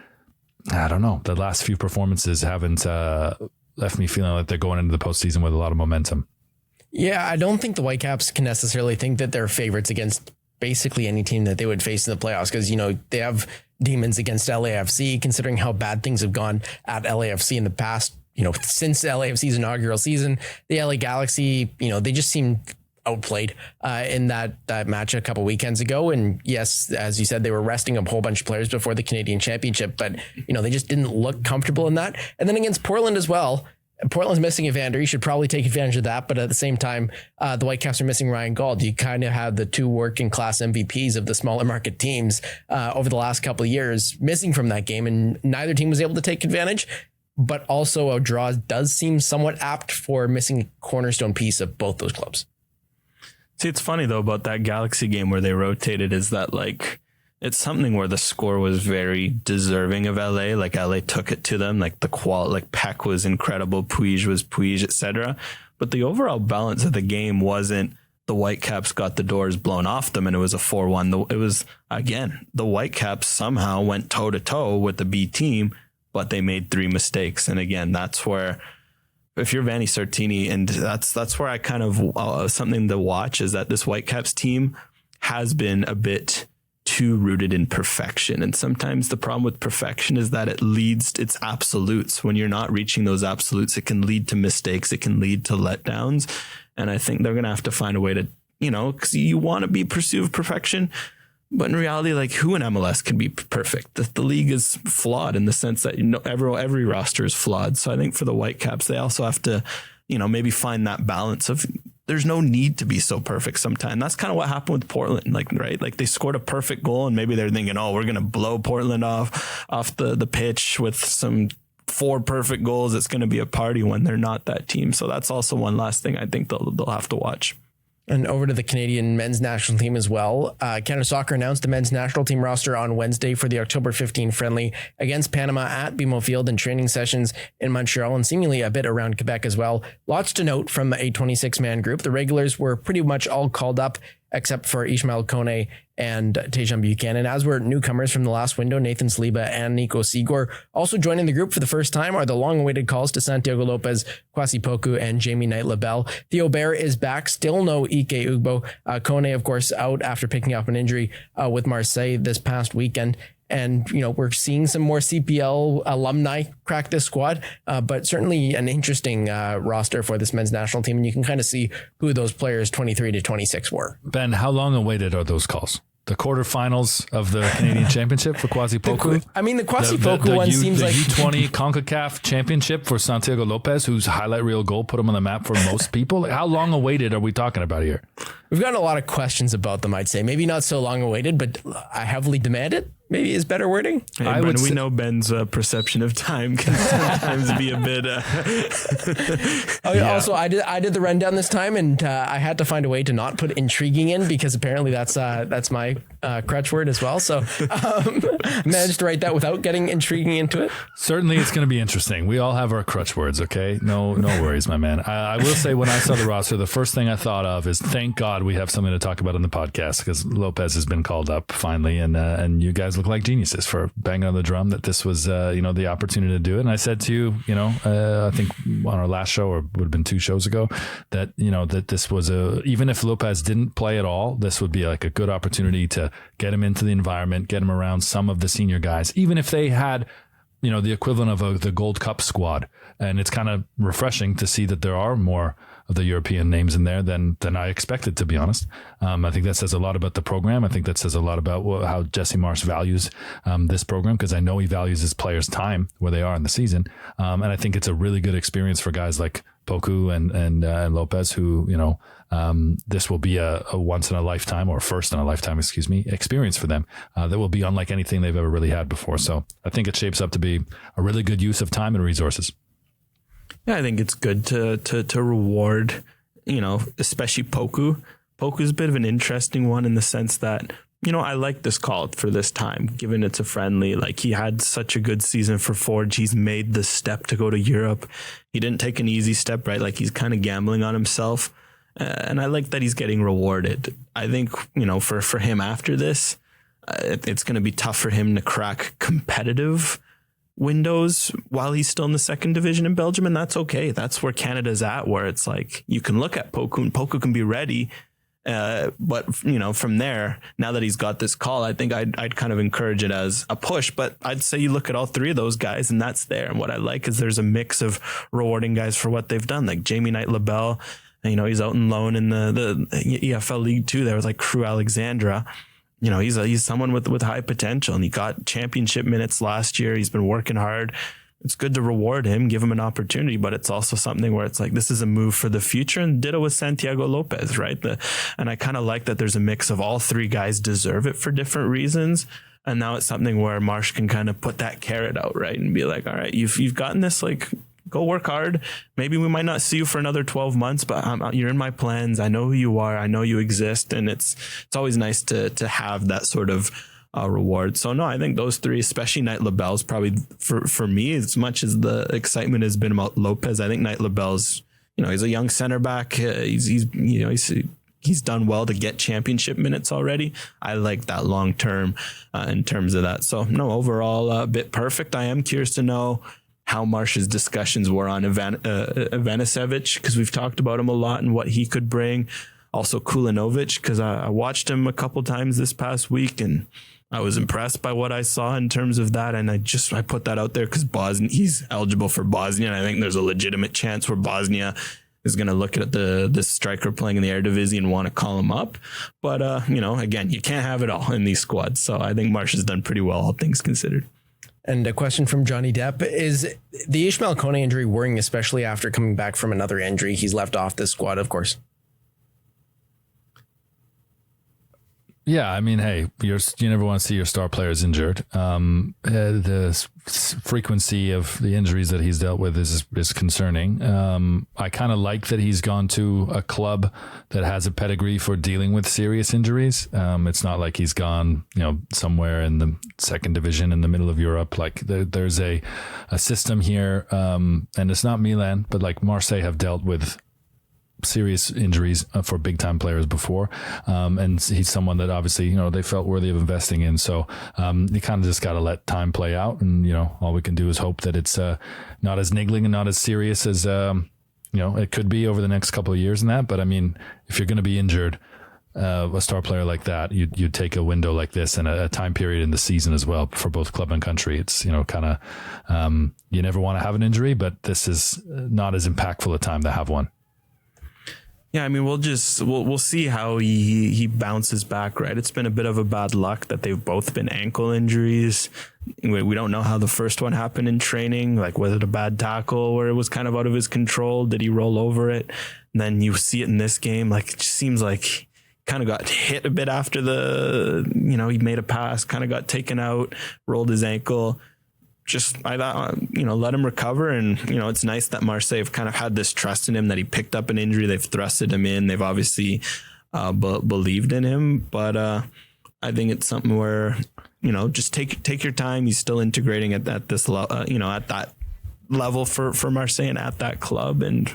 I don't know. The last few performances haven't left me feeling like they're going into the postseason with a lot of momentum. Yeah, I don't think the Whitecaps can necessarily think that they're favorites against basically any team that they would face in the playoffs, because, they have demons against LAFC, considering how bad things have gone at LAFC in the past, since LAFC's inaugural season. The LA Galaxy, they just seem outplayed in that match a couple weekends ago. And yes, as you said, they were resting a whole bunch of players before the Canadian Championship, but, they just didn't look comfortable in that. And then against Portland as well, Portland's missing Evander. You should probably take advantage of that. But at the same time, the Whitecaps are missing Ryan Gauld. You kind of have the two working class MVPs of the smaller market teams over the last couple of years missing from that game. And neither team was able to take advantage. But also a draw does seem somewhat apt for missing a cornerstone piece of both those clubs. See, it's funny, though, about that Galaxy game where they rotated is that, it's something where the score was very deserving of LA. Like LA took it to them. Like the quality, like Peck was incredible, Puig was Puig, etc. But the overall balance of the game wasn't the Whitecaps got the doors blown off them and it was a 4-1. It was, again, the Whitecaps somehow went toe to toe with the B team, but they made 3 mistakes. And again, that's where, if you're Vanni Sartini, and that's where I kind of something to watch is that this Whitecaps team has been a bit too rooted in perfection. And sometimes the problem with perfection is that it's absolutes. When you're not reaching those absolutes, it can lead to mistakes. It can lead to letdowns. And I think they're going to have to find a way to, because you want to pursue perfection, but in reality, like, who in MLS can be perfect? The league is flawed in the sense that every roster is flawed. So I think for the Whitecaps, they also have to, maybe find that balance of, there's no need to be so perfect sometimes. That's kind of what happened with Portland, right? Like they scored a perfect goal and maybe they're thinking, we're going to blow Portland off the pitch with some 4 perfect goals. It's going to be a party when they're not that team. So that's also one last thing I think they'll have to watch. And over to the Canadian men's national team as well. Canada Soccer announced the men's national team roster on Wednesday for the October 15 friendly against Panama at BMO Field and training sessions in Montreal and seemingly a bit around Quebec as well. Lots to note from a 26-man group. The regulars were pretty much all called up except for Ishmael Kone and Tejan Buchanan. As were newcomers from the last window, Nathan Saliba and Nico Sigor. Also joining the group for the first time are the long-awaited calls to Santiago Lopez, Kwasi Poku, and Jamie Knight-Lebel. Theo Bair is back. Still no Ike Ugbo. Kone, of course, out after picking up an injury with Marseille this past weekend. And, we're seeing some more CPL alumni crack this squad, but certainly an interesting roster for this men's national team. And you can kind of see who those players 23 to 26 were. Ben, how long awaited are those calls? The quarterfinals of the Canadian Championship for Kwasi Poku? The Kwasi Poku one seems like... The U20 CONCACAF Championship for Santiago Lopez, whose highlight reel goal put him on the map for most people. How long awaited are we talking about here? We've gotten a lot of questions about them, I'd say. Maybe not so long awaited, but I heavily demanded. Maybe is better wording. Hey, we know Ben's perception of time can sometimes be a bit. Also, I did the rundown this time, and I had to find a way to not put intriguing in because apparently that's my crutch word as well. So managed to write that without getting intriguing into it. Certainly, it's going to be interesting. We all have our crutch words. Okay, no worries, my man. I will say when I saw the roster, the first thing I thought of is thank God we have something to talk about on the podcast because Lopez has been called up finally, and you guys look like geniuses for banging on the drum that this was the opportunity to do it. And I said to you, I think on our last show, or would have been 2 shows ago, that that this was even if Lopez didn't play at all, this would be like a good opportunity to get him into the environment, get him around some of the senior guys, even if they had the equivalent of the Gold Cup squad. And it's kind of refreshing to see that there are more of the European names in there than I expected, to be honest. I think that says a lot about the program. I think that says a lot about how Jesse Marsh values this program, because I know he values his players' time where they are in the season. And I think it's a really good experience for guys like Poku and Lopez, who, this will be a once in a lifetime, or first in a lifetime, experience for them that will be unlike anything they've ever really had before. So I think it shapes up to be a really good use of time and resources. Yeah, I think it's good to reward, especially Poku. Poku's a bit of an interesting one in the sense that, I like this call for this time, given it's a friendly. Like, he had such a good season for Forge. He's made the step to go to Europe. He didn't take an easy step, right? Like, he's kind of gambling on himself. And I like that he's getting rewarded. I think, for him after this, it's going to be tough for him to crack competitive windows while he's still in the second division in Belgium. And that's okay. That's where Canada's at, where it's like, you can look at Poku and Poku can be ready. But from there, now that he's got this call, I think I'd kind of encourage it as a push. But I'd say you look at all three of those guys, and that's there. And what I like is there's a mix of rewarding guys for what they've done, like Jamie Knight-Lebel. He's out in loan in the EFL League 2 there with like Crew Alexandra. He's someone with high potential, and he got championship minutes last year. He's been working hard. It's good to reward him, give him an opportunity, but it's also something where it's like, this is a move for the future. And ditto with Santiago Lopez, right? And I kind of like that there's a mix of all three guys deserve it for different reasons. And now it's something where Marsh can kind of put that carrot out, right? And be like, all right, you've gotten this, like, go work hard. Maybe we might not see you for another 12 months, but you're in my plans. I know who you are. I know you exist. And it's always nice to have that sort of reward. So no, I think those three, especially Knight-Lebel, is probably for me, as much as the excitement has been about Lopez. I think Knight-Lebel's, he's a young center back. He's done well to get championship minutes already. I like that long term in terms of that. So no, overall a bit perfect. I am curious to know how Marsh's discussions were on Ivanisevic, because we've talked about him a lot and what he could bring. Also Kulinovic, because I watched him a couple times this past week and I was impressed by what I saw in terms of that. And I put that out there because he's eligible for Bosnia. And I think there's a legitimate chance where Bosnia is going to look at the striker playing in the Eredivisie and want to call him up. But, again, you can't have it all in these squads. So I think Marsh has done pretty well, all things considered. And a question from Johnny Depp, is the Ishmael Kone injury worrying, especially after coming back from another injury? He's left off this squad, of course. Yeah, I mean, hey, you never want to see your star players injured. The frequency of the injuries that he's dealt with is concerning. I kind of like that he's gone to a club that has a pedigree for dealing with serious injuries. It's not like he's gone, somewhere in the second division in the middle of Europe. Like there's a system here, and it's not Milan, but like Marseille have dealt with serious injuries for big time players before. And he's someone that obviously, they felt worthy of investing in. So you kind of just got to let time play out. And, all we can do is hope that it's not as niggling and not as serious as, it could be over the next couple of years and that. But I mean, if you're going to be injured, a star player like that, you take a window like this and a time period in the season as well for both club and country. It's, kind of, you never want to have an injury, but this is not as impactful a time to have one. Yeah, I mean, we'll see how he bounces back, right? It's been a bit of a bad luck that they've both been ankle injuries. We don't know how the first one happened in training. Like, was it a bad tackle where it was kind of out of his control? Did he roll over it? And then you see it in this game. Like, it just seems like he kind of got hit a bit after he made a pass, kind of got taken out, rolled his ankle. I thought, let him recover. And, it's nice that Marseille have kind of had this trust in him that he picked up an injury. They've thrusted him in. They've obviously believed in him. But I think it's something where, just take your time. He's still integrating at this level, at that level for Marseille and at that club. And,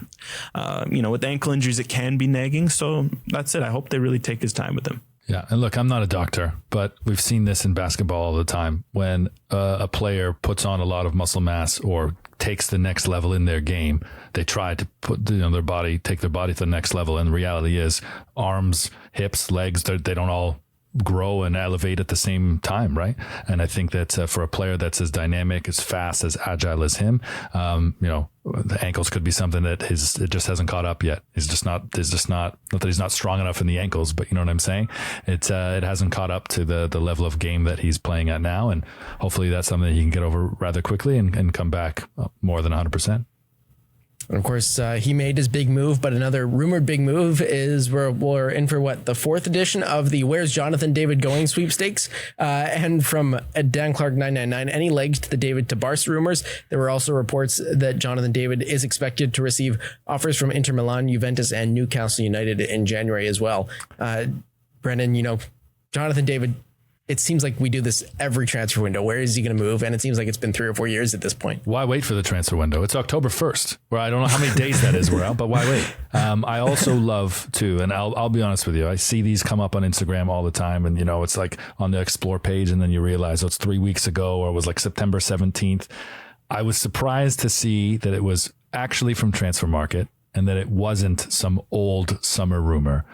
with ankle injuries, it can be nagging. So that's it. I hope they really take his time with him. Yeah. And look, I'm not a doctor, but we've seen this in basketball all the time. When a player puts on a lot of muscle mass or takes the next level in their game, they try to put take their body to the next level. And the reality is arms, hips, legs, they don't all grow and elevate at the same time, right? And I think that for a player that's as dynamic, as fast, as agile as him, the ankles could be something that it just hasn't caught up yet. Not that he's not strong enough in the ankles, but you know what I'm saying? It hasn't caught up to the level of game that he's playing at now. And hopefully that's something that he can get over rather quickly and come back more than 100%. And of course, he made his big move, but another rumored big move is we're in for the 4th edition of the Where's Jonathan David Going sweepstakes. And from Dan Clark 999, any legs to the David to Barca rumors. There were also reports that Jonathan David is expected to receive offers from Inter Milan, Juventus, and Newcastle United in January as well. Brendan, Jonathan David, it seems like we do this every transfer window. Where is he going to move? And it seems like it's been 3 or 4 years at this point. Why wait for the transfer window? It's October 1st, where I don't know how many days that is we're out, but why wait? I also love to, and I'll be honest with you, I see these come up on Instagram all the time, and it's like on the Explore page, and then you realize it's 3 weeks ago, or it was like September 17th. I was surprised to see that it was actually from Transfer Market and that it wasn't some old summer rumor.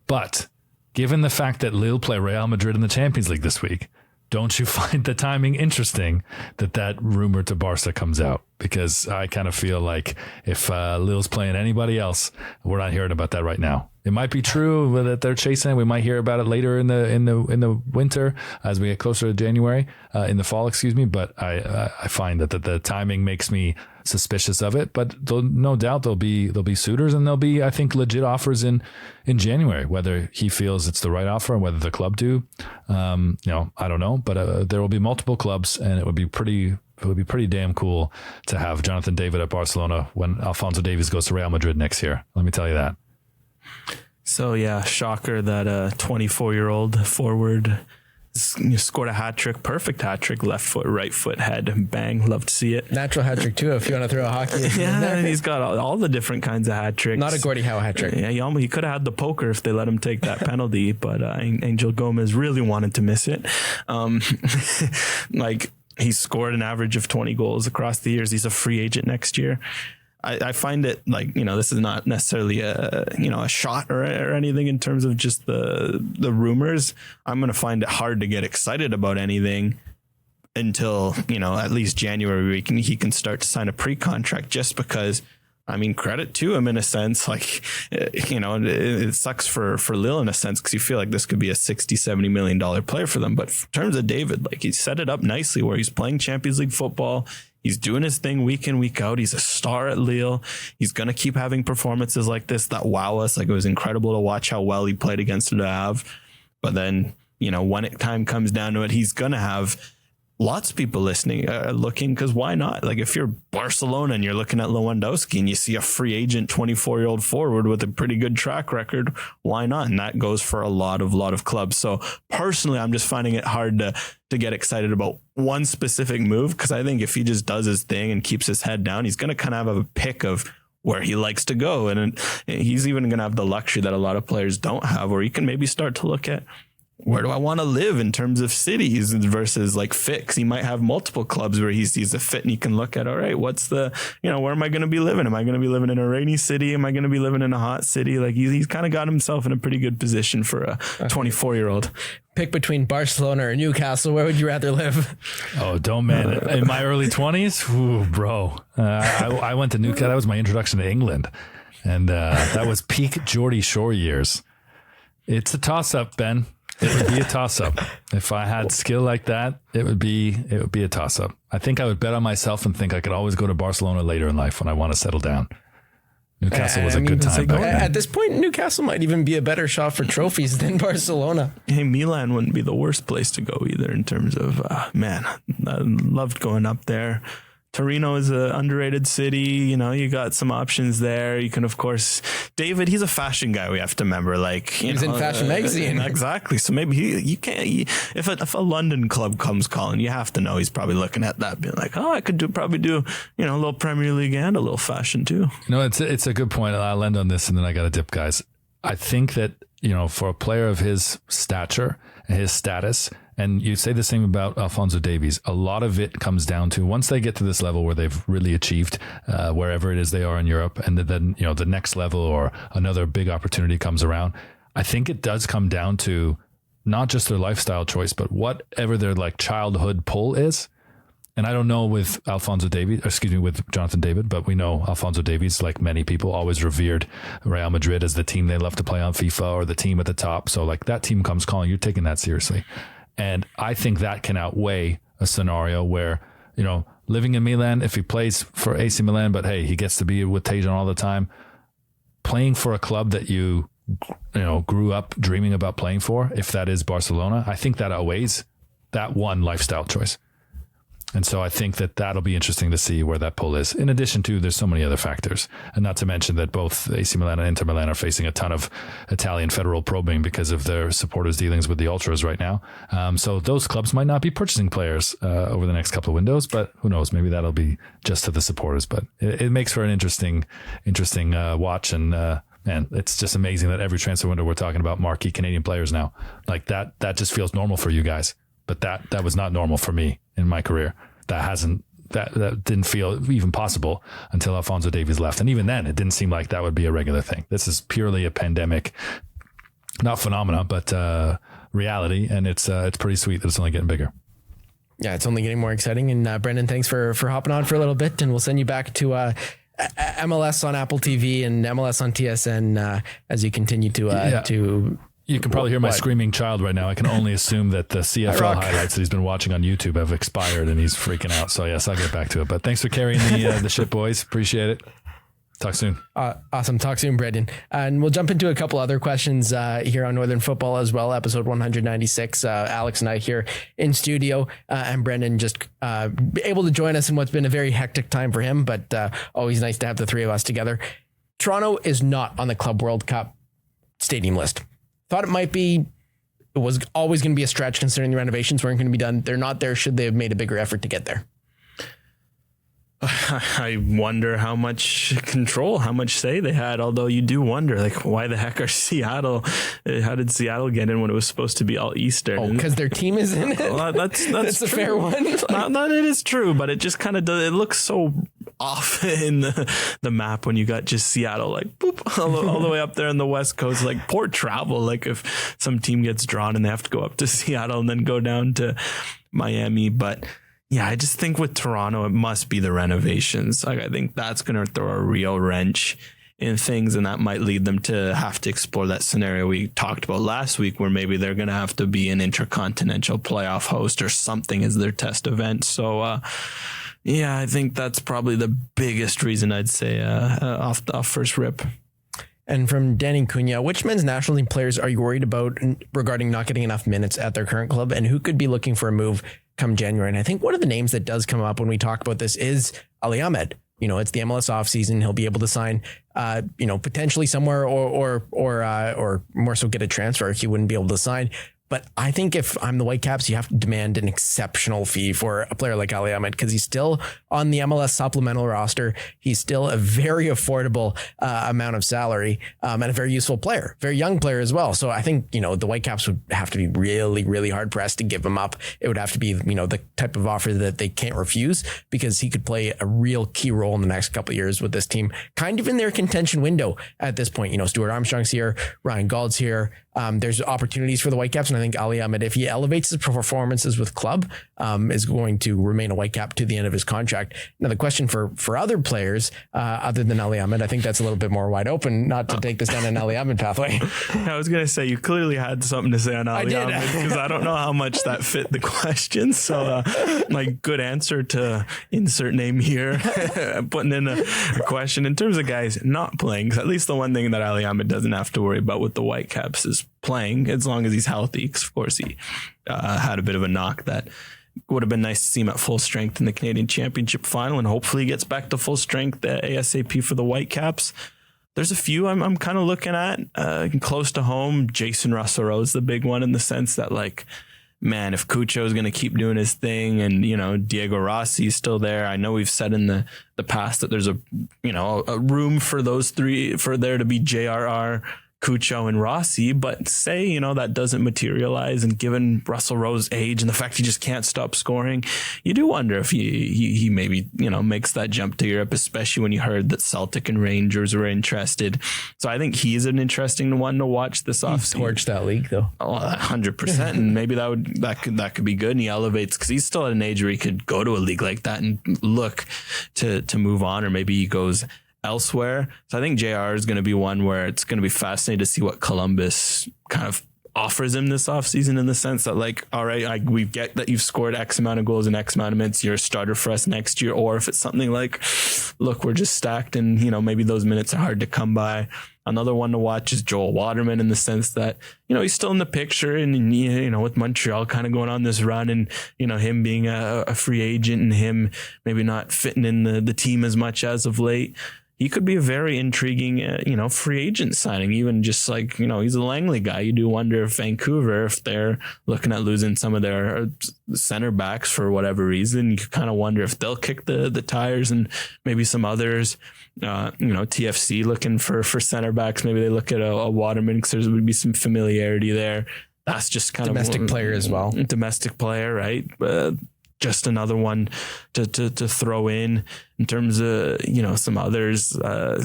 But given the fact that Lille play Real Madrid in the Champions League this week, don't you find the timing interesting that rumor to Barca comes out? Because I kind of feel like if Lille's playing anybody else, we're not hearing about that right now. It might be true that they're chasing. We might hear about it later in the winter as we get closer to January, in the fall, excuse me. But I find that the timing makes me suspicious of it. But no doubt there'll be suitors, and there'll be, I think, legit offers in January. Whether he feels it's the right offer and whether the club do, I don't know. But there will be multiple clubs, and it would be pretty damn cool to have Jonathan David at Barcelona when Alphonso Davies goes to Real Madrid next year. Let me tell you that. So yeah, shocker that a 24-year-old forward scored a hat trick, perfect hat trick, left foot, right foot, head, bang. Love to see it. Natural hat trick too, if you want to throw a hockey. Yeah, he's got all the different kinds of hat tricks. Not a Gordie Howe hat trick. Yeah, he could have had the poker if they let him take that penalty, but Angel Gomez really wanted to miss it. He scored an average of 20 goals across the years. He's a free agent next year. I find it this is not necessarily a shot or anything in terms of just the rumors. I'm going to find it hard to get excited about anything until, at least January he can start to sign a pre-contract, just because, credit to him in a sense, it sucks for Lille in a sense, because you feel like this could be a $60-70 million player for them. But in terms of David, he set it up nicely where he's playing Champions League football. He's doing his thing week in, week out. He's a star at Lille. He's going to keep having performances like this that wow us. It was incredible to watch how well he played against Le Havre. But then, when time comes down to it, he's going to have lots of people looking, because why not? If you're Barcelona and you're looking at Lewandowski and you see a free agent 24-year-old forward with a pretty good track record, why not? And that goes for a lot of clubs. So personally, I'm just finding it hard to get excited about one specific move, because I think if he just does his thing and keeps his head down, he's going to kind of have a pick of where he likes to go. And he's even going to have the luxury that a lot of players don't have, where he can maybe start to look at, where do I want to live in terms of cities versus fit? 'Cause he might have multiple clubs where he sees a fit and he can look at, all right, what's where am I going to be living? Am I going to be living in a rainy city? Am I going to be living in a hot city? He's kind of got himself in a pretty good position for a 24-year-old. Pick between Barcelona or Newcastle. Where would you rather live? Oh, don't, man. In my early 20s, ooh, bro. I went to Newcastle. That was my introduction to England. And that was peak Geordie Shore years. It's a toss-up, Ben. It would be a toss-up. If I had skill like that, it would be a toss-up. I think I would bet on myself and think I could always go to Barcelona later in life when I want to settle down. Newcastle was a good time back then. At this point, Newcastle might even be a better shot for trophies than Barcelona. Hey, Milan wouldn't be the worst place to go either in terms of, I loved going up there. Torino is an underrated city. You got some options there. You can, of course, David, he's a fashion guy. We have to remember, he's in Fashion Magazine. Exactly. So maybe you can't, if a London club comes calling, you have to know he's probably looking at that being like, I could probably do, a little Premier League and a little fashion too. It's a good point. I'll end on this and then I got to dip, guys. I think that, for a player of his stature and his status, and you say the same about Alphonso Davies, a lot of it comes down to once they get to this level where they've really achieved wherever it is they are in Europe, and then the next level or another big opportunity comes around. I think it does come down to not just their lifestyle choice, but whatever their childhood pull is. And I don't know with with Jonathan David, but we know Alphonso Davies, like many people, always revered Real Madrid as the team they love to play on FIFA or the team at the top. So that team comes calling, you're taking that seriously. And I think that can outweigh a scenario where, living in Milan, if he plays for AC Milan, but hey, he gets to be with Tejan all the time, playing for a club that you grew up dreaming about playing for, if that is Barcelona, I think that outweighs that one lifestyle choice. And so I think that that'll be interesting to see where that pull is. In addition to, there's so many other factors. And not to mention that both AC Milan and Inter Milan are facing a ton of Italian federal probing because of their supporters' dealings with the Ultras right now. So those clubs might not be purchasing players over the next couple of windows, but who knows? Maybe that'll be just to the supporters. But it makes for an interesting watch. And man, it's just amazing that every transfer window we're talking about marquee Canadian players now. Like that just feels normal for you guys. But that was not normal for me in my career. That didn't feel even possible until Alphonso Davies left. And even then, it didn't seem like that would be a regular thing. This is purely a pandemic, not phenomena, but reality. And it's pretty sweet that it's only getting bigger. Yeah, it's only getting more exciting. And Brendan, thanks for hopping on for a little bit. And we'll send you back to MLS on Apple TV and MLS on TSN as you continue to... You can probably hear my screaming child right now. I can only assume that the CFL highlights that he's been watching on YouTube have expired and he's freaking out. So yes, I'll get back to it. But thanks for carrying the ship, boys. Appreciate it. Talk soon. Awesome. Talk soon, Brendan. And we'll jump into a couple other questions here on Northern Football as well. Episode 196. Alex and I here in studio, and Brendan just able to join us in what's been a very hectic time for him, but always nice to have the three of us together. Toronto is not on the Club World Cup stadium list. Thought it was always going to be a stretch considering the renovations weren't going to be done. They're not there. Should they have made a bigger effort to get there? I wonder how much control, how much say they had. Although you do wonder, like, why the heck are Seattle? How did Seattle get in when it was supposed to be all Eastern? Oh, because their team is in it. Well, that's a fair one. Not it is true, but it just kind of does. It looks so off in the map when you got just Seattle, like boop, all the way up there on the West Coast, like poor travel. Like if some team gets drawn and they have to go up to Seattle and then go down to Miami, but. Yeah, I just think with Toronto, it must be the renovations. Like, I think that's going to throw a real wrench in things, and that might lead them to have to explore that scenario we talked about last week where maybe they're going to have to be an intercontinental playoff host or something as their test event. So, yeah, I think that's probably the biggest reason I'd say off first rip. And from Danny Cunha, which men's national team players are you worried about regarding not getting enough minutes at their current club, and who could be looking for a move come January? And I think one of the names that does come up when we talk about this is Ali Ahmed. It's the MLS offseason. He'll be able to sign, potentially somewhere or more so get a transfer. He wouldn't be able to sign. But I think if I'm the Whitecaps, you have to demand an exceptional fee for a player like Ali Ahmed because he's still on the MLS supplemental roster. He's still a very affordable amount of salary and a very useful player, very young player as well. So I think, the Whitecaps would have to be really, really hard pressed to give him up. It would have to be, the type of offer that they can't refuse because he could play a real key role in the next couple of years with this team, kind of in their contention window at this point. Stuart Armstrong's here, Ryan Gauld's here. There's opportunities for the Whitecaps, and I think Ali Ahmed, if he elevates his performances with club, is going to remain a Whitecap to the end of his contract. Now, the question for other players, other than Ali Ahmed, I think that's a little bit more wide open, not to take this down an Ali Ahmed pathway. I was going to say, you clearly had something to say on Ali Ahmed because I don't know how much that fit the question. So, good answer to insert name here, putting in a question. In terms of guys not playing, because at least the one thing that Ali Ahmed doesn't have to worry about with the Whitecaps is playing as long as he's healthy. Because of course he had a bit of a knock that would have been nice to see him at full strength in the Canadian Championship final, and hopefully he gets back to full strength ASAP for the Whitecaps. There's a few I'm kind of looking at close to home. Jason Russell-Rose, the big one in the sense that man, if Cucho is going to keep doing his thing and, Diego Rossi is still there. I know we've said in the past that there's a room for those three, for there to be JRR, Cucho and Rossi, but say, that doesn't materialize, and given Russell Rowe's age and the fact he just can't stop scoring, you do wonder if he maybe, makes that jump to Europe, especially when you heard that Celtic and Rangers were interested. So I think he's an interesting one to watch this offseason. Torch that league though. 100%. And maybe that could be good. And he elevates because he's still at an age where he could go to a league like that and look to move on, or maybe he goes elsewhere. So I think JR is going to be one where it's going to be fascinating to see what Columbus kind of offers him this offseason, in the sense that, like, all right, we get that you've scored X amount of goals and X amount of minutes, you're a starter for us next year. Or if it's something like, look, we're just stacked and, maybe those minutes are hard to come by. Another one to watch is Joel Waterman, in the sense that, he's still in the picture, and, with Montreal kind of going on this run, and, him being a free agent and him maybe not fitting in the team as much as of late. He could be a very intriguing, free agent signing. Even just like, he's a Langley guy. You do wonder if Vancouver, if they're looking at losing some of their center backs for whatever reason, you kind of wonder if they'll kick the tires, and maybe some others, TFC looking for center backs. Maybe they look at a Waterman because there would be some familiarity there. That's just kind domestic player as well. Domestic player, right? Just another one to throw in terms of, some others.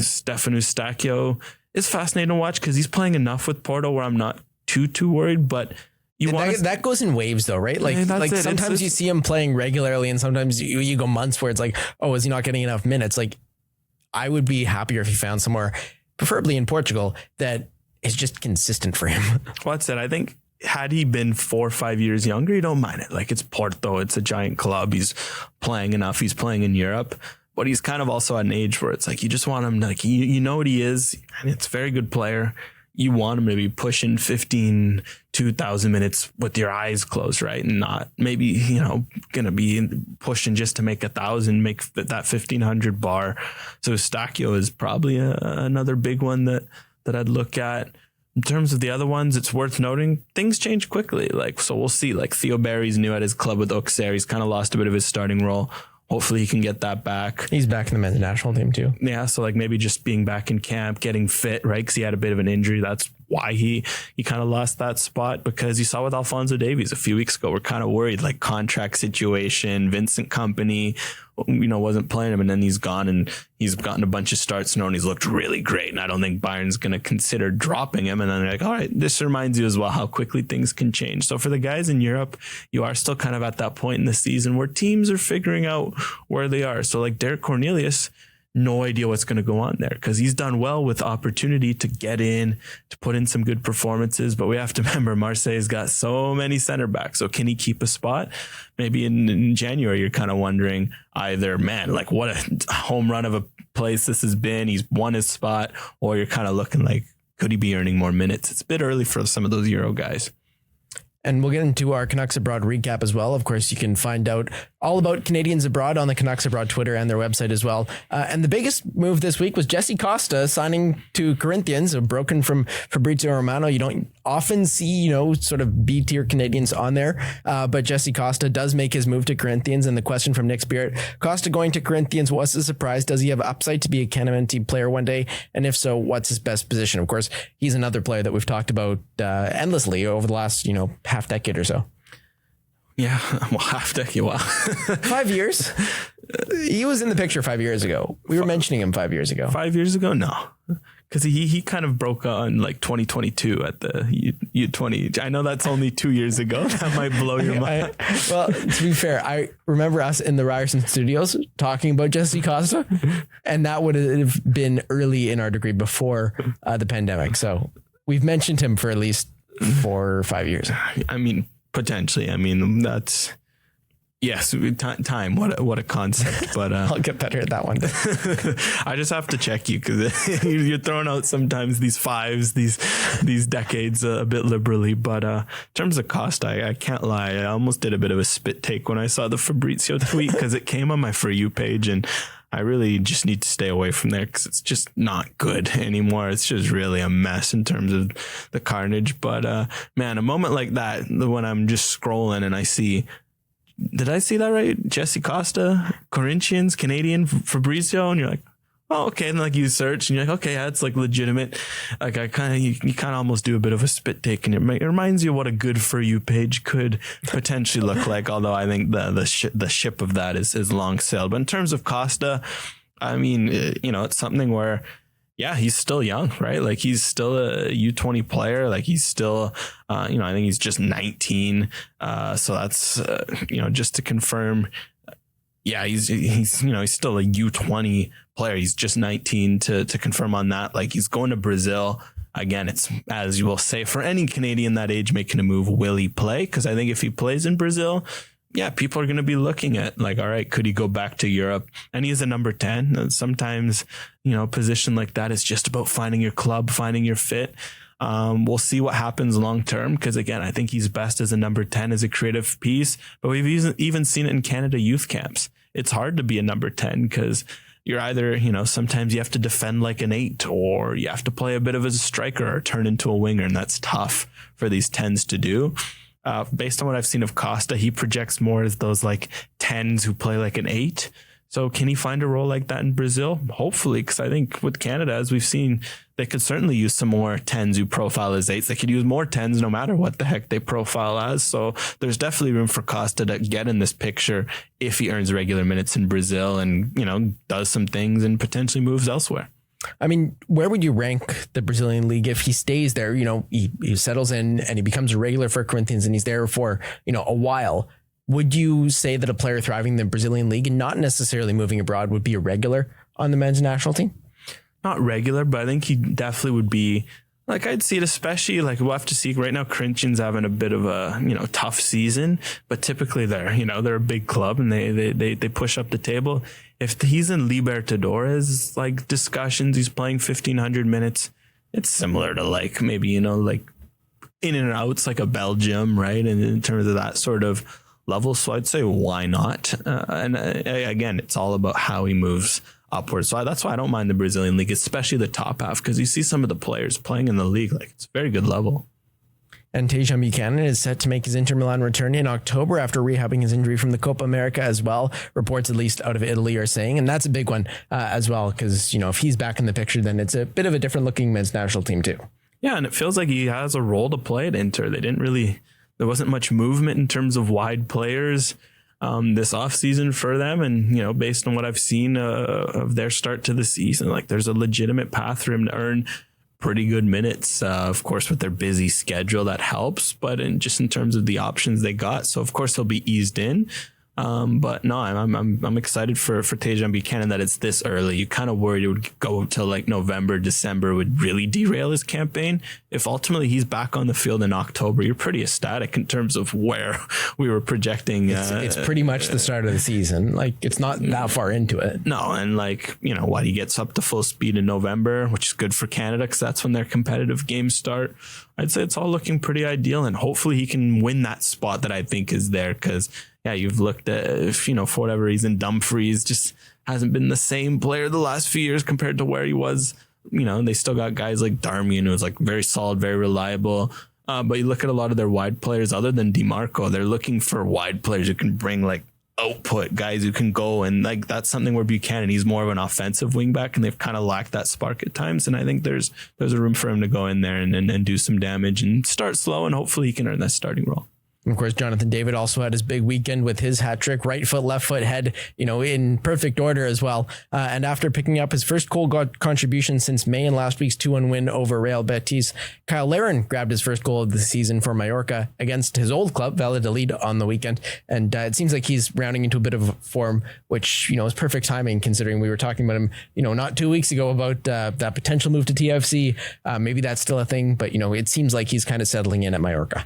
Stefano Stacchio is fascinating to watch because he's playing enough with Porto where I'm not too worried, but that goes in waves though, right? Like, sometimes you see him playing regularly, and sometimes you go months where it's like, oh, is he not getting enough minutes? Like, I would be happier if he found somewhere, preferably in Portugal, that is just consistent for him. Well, that's it. I think had he been 4 or 5 years younger, you don't mind it. Like, it's Porto, it's a giant club. He's playing enough. He's playing in Europe, but he's kind of also at an age where it's like, you just want him to, like, you know what he is, and it's a very good player. You want him to be pushing 2,000 minutes with your eyes closed, right? And not maybe, going to be pushing just to make 1,000, make that 1,500 bar. So Stacchio is probably another big one that I'd look at. In terms of the other ones, it's worth noting things change quickly. So we'll see. Like, Theo Barry's new at his club with Auxerre. He's kind of lost a bit of his starting role. Hopefully he can get that back. He's back in the men's national team too. Yeah, so maybe just being back in camp, getting fit, right? Because he had a bit of an injury. That's why he kind of lost that spot, because you saw with Alphonso Davies a few weeks ago, we're kind of worried, like, contract situation, Vincent Kompany, wasn't playing him, and then he's gone and he's gotten a bunch of starts now and he's looked really great. And I don't think Bayern's going to consider dropping him. And then they're like, all right, this reminds you as well how quickly things can change. So for the guys in Europe, you are still kind of at that point in the season where teams are figuring out where they are. So like Derek Cornelius, no idea what's going to go on there, because he's done well with opportunity to get in, to put in some good performances. But we have to remember, Marseille's got so many center backs. So can he keep a spot? Maybe in January, you're kind of wondering either, man, like, what a home run of a place this has been. He's won his spot. Or you're kind of looking like, could he be earning more minutes? It's a bit early for some of those Euro guys. And we'll get into our Canucks Abroad recap as well. Of course, you can find out all about Canadians abroad on the Canucks Abroad Twitter and their website as well. And the biggest move this week was Jessie Costa signing to Corinthians, broken from Fabrizio Romano. You don't often see, sort of B-tier Canadians on there. But Jessie Costa does make his move to Corinthians. And the question from Nick Spirit, Costa going to Corinthians was a surprise. Does he have upside to be a CanMNT player one day? And if so, what's his best position? Of course, he's another player that we've talked about endlessly over the last, half decade or so. Yeah, well, half decade. Wow. 5 years. He was in the picture 5 years ago. We were mentioning him 5 years ago. 5 years ago? No, because he kind of broke on like 2022 at the U20. I know that's only 2 years ago. That might blow your mind. Well, to be fair, I remember us in the Ryerson studios talking about Jessie Costa, and that would have been early in our degree before the pandemic. So we've mentioned him for at least 4 or 5 years. I mean, potentially. I mean, that's, yes, time. What a concept. But I'll get better at that one. I just have to check you, because you're throwing out sometimes these fives, these decades a bit liberally. But in terms of Costa, I can't lie. I almost did a bit of a spit take when I saw the Fabrizio tweet, because it came on my For You page, and I really just need to stay away from there, because it's just not good anymore. It's just really a mess in terms of the carnage. But man, a moment like that, when I'm just scrolling and I see, did I see that right? Jessie Costa, Corinthians, Canadian, Fabrizio, and you're like, oh, okay. And like you search and you're like, okay, yeah, it's like legitimate. Like you kind of almost do a bit of a spit take, and it reminds you what a good For You page could potentially look like. Although I think the ship of that is long sailed. But in terms of Costa, I mean, it's something where, yeah, he's still young, right? Like, he's still a U20 player. Like, he's still, I think he's just 19. So that's, just to confirm, yeah, he's still a U20 player. He's just 19 to confirm on that. Like, he's going to Brazil. again, it's, as you will say, for any Canadian that age making a move, will he play? Because I think if he plays in Brazil, yeah, people are going to be looking at like, all right, could he go back to Europe? And he's a number 10. And sometimes, a position like that is just about finding your club, finding your fit. We'll see what happens long term, because again, I think he's best as a number 10 as a creative piece. But we've even seen it in Canada youth camps. It's hard to be a number 10 because you're either, sometimes you have to defend like an 8, or you have to play a bit of as a striker or turn into a winger. And that's tough for these 10s to do. Based on what I've seen of Costa, he projects more as those like 10s who play like an 8. So can he find a role like that in Brazil? Hopefully, because I think with Canada, as we've seen, they could certainly use some more 10s who profile as 8s. They could use more 10s no matter what the heck they profile as. So there's definitely room for Costa to get in this picture if he earns regular minutes in Brazil and, does some things and potentially moves elsewhere. I mean, where would you rank the Brazilian league if he stays there? He settles in and he becomes a regular for Corinthians and he's there for, a while. Would you say that a player thriving in the Brazilian league and not necessarily moving abroad would be a regular on the men's national team? Not regular, but I think he definitely would be. Like, I'd see it, especially like we'll have to see right now. Corinthians having a bit of a, tough season, but typically they're a big club and they push up the table. If he's in Libertadores, like discussions, he's playing 1,500 minutes. It's similar to like maybe, like in and outs like a Belgium, right? And in terms of that sort of level. So I'd say, why not? Again, it's all about how he moves upwards. So that's why I don't mind the Brazilian league, especially the top half, because you see some of the players playing in the league, like it's a very good level. And Tajon Buchanan is set to make his Inter Milan return in October after rehabbing his injury from the Copa America as well. Reports, at least out of Italy, are saying, and that's a big one as well, because, if he's back in the picture, then it's a bit of a different looking men's national team too. Yeah, and it feels like he has a role to play at Inter. There wasn't much movement in terms of wide players this offseason for them. And, based on what I've seen of their start to the season, like there's a legitimate path for him to earn pretty good minutes. Of course, with their busy schedule, that helps. But in terms of the options they got, so of course he'll be eased in. But no, I'm excited for Tajon Buchanan that it's this early. You kind of worried it would go till like November, December would really derail his campaign. If ultimately he's back on the field in October, you're pretty ecstatic in terms of where we were projecting. It's pretty much the start of the season. Like it's not that far into it. No, and like he gets up to full speed in November, which is good for Canada because that's when their competitive games start. I'd say it's all looking pretty ideal, and hopefully he can win that spot that I think is there because. Yeah, you've looked at, for whatever reason, Dumfries just hasn't been the same player the last few years compared to where he was. They still got guys like Darmian, who was like very solid, very reliable. But you look at a lot of their wide players, other than DiMarco, they're looking for wide players who can bring like output, guys who can go. And like that's something where Buchanan, he's more of an offensive wingback, and they've kind of lacked that spark at times. And I think there's a room for him to go in there and do some damage and start slow, and hopefully he can earn that starting role. Of course, Jonathan David also had his big weekend with his hat trick, right foot, left foot, head, in perfect order as well. And after picking up his first goal contribution since May in last week's 2-1 win over Real Betis, Kyle Larin grabbed his first goal of the season for Mallorca against his old club, Valladolid, on the weekend. And it seems like he's rounding into a bit of form, which, is perfect timing considering we were talking about him, not 2 weeks ago about that potential move to TFC. Maybe that's still a thing, but, it seems like he's kind of settling in at Mallorca.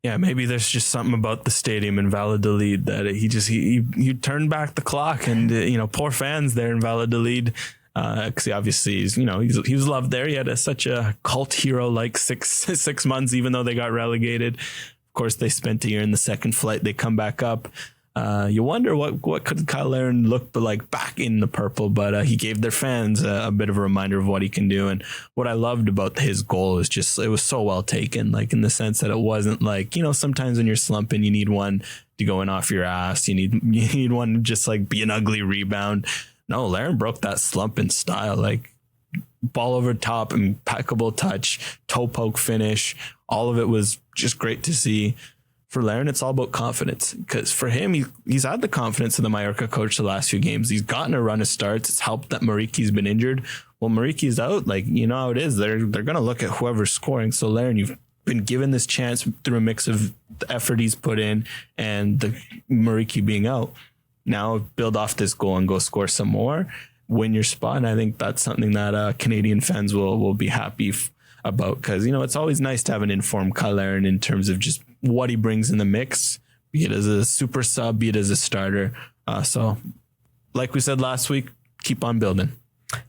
Yeah, maybe there's just something about the stadium in Valladolid that he turned back the clock, and poor fans there in Valladolid, because obviously he was loved there. He had such a cult hero like six months, even though they got relegated. Of course, they spent a year in the second flight. They come back up. You wonder what could Kyle Larin look like back in the purple, but he gave their fans a bit of a reminder of what he can do. And what I loved about his goal is just it was so well taken, like in the sense that it wasn't like sometimes when you're slumping, you need one to go in off your ass. You need one to just like be an ugly rebound. No, Larin broke that slump in style, like ball over top, impeccable touch, toe poke finish. All of it was just great to see. For Larin, it's all about confidence, because for him, he's had the confidence of the Mallorca coach the last few games. He's gotten a run of starts. It's helped that Mariki's been injured. Well, Mariki's out. Like, how it is. They're going to look at whoever's scoring. So Larin, you've been given this chance through a mix of the effort he's put in and the Mariki being out. Now build off this goal and go score some more, win your spot. And I think that's something that Canadian fans will be happy about, because, it's always nice to have an informed Larin in terms of just what he brings in the mix, be it as a super sub, be it as a starter. So like we said last week, keep on building.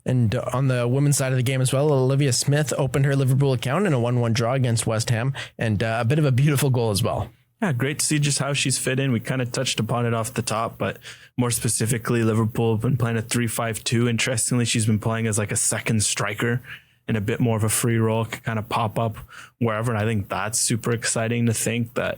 And on the women's side of the game as well, Olivia Smith opened her Liverpool account in a 1-1 draw against West Ham, and a bit of a beautiful goal as well. Yeah, great to see just how she's fit in. We kind of touched upon it off the top, but more specifically, Liverpool have been playing a 3-5-2. Interestingly, she's been playing as like a second striker in a bit more of a free role, can kind of pop up wherever. And I think that's super exciting to think that,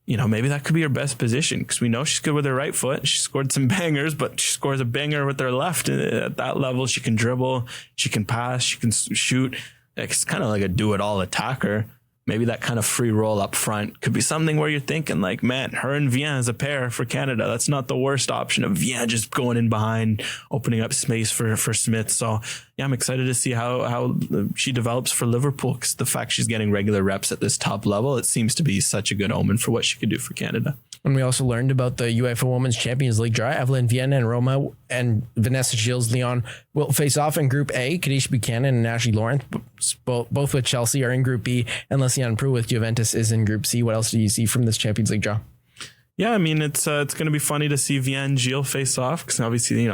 maybe that could be her best position, because we know she's good with her right foot. She scored some bangers, but she scores a banger with her left. At that level, she can dribble, she can pass, she can shoot. It's kind of like a do-it-all attacker. Maybe that kind of free roll up front could be something where you're thinking like, man, her and Viens as a pair for Canada, that's not the worst option of Viens just going in behind, opening up space for Smith. So yeah, I'm excited to see how she develops for Liverpool, because the fact she's getting regular reps at this top level, it seems to be such a good omen for what she could do for Canada. And we also learned about the UEFA Women's Champions League draw. Evelyn Vienne and Roma and Vanessa Shields Lyon will face off in Group A. Kadisha Buchanan and Ashley Lawrence, both with Chelsea, are in Group B, and Luciane Prue with Juventus is in Group C. What else do you see from this Champions League draw? Yeah, I mean, it's going to be funny to see Vienne and Gilles face off, because obviously,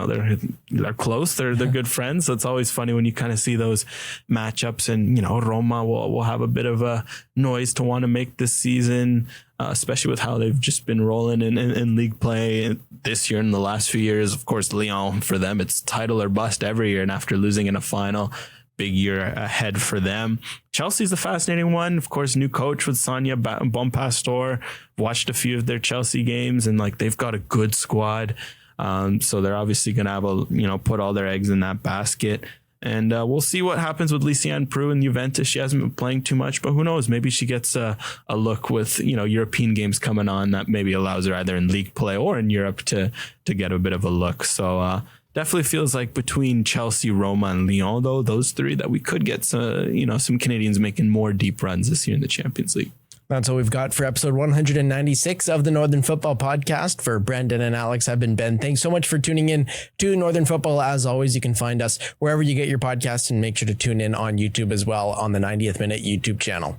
they're close. They're good friends. So it's always funny when you kind of see those matchups, and, Roma will have a bit of a noise to want to make this season, especially with how they've just been rolling in league play this year and the last few years. Of course, Lyon, for them, it's title or bust every year. And after losing in a final, big year ahead for them. Chelsea's a fascinating one. Of course, new coach with Sonia Bonpastor. Watched a few of their Chelsea games, and they've got a good squad. So they're obviously going to have put all their eggs in that basket. And we'll see what happens with Luciane Prue in Juventus. She hasn't been playing too much, but who knows? Maybe she gets a look with, European games coming on that maybe allows her either in league play or in Europe to get a bit of a look. So, definitely feels like between Chelsea, Roma, and Lyon, though, those three, that we could get some Canadians making more deep runs this year in the Champions League. That's all we've got for episode 196 of the Northern Football Podcast. For Brendan and Alex, I've been Ben. Thanks so much for tuning in to Northern Football. As always, you can find us wherever you get your podcasts, and make sure to tune in on YouTube as well on the 90th Minute YouTube channel.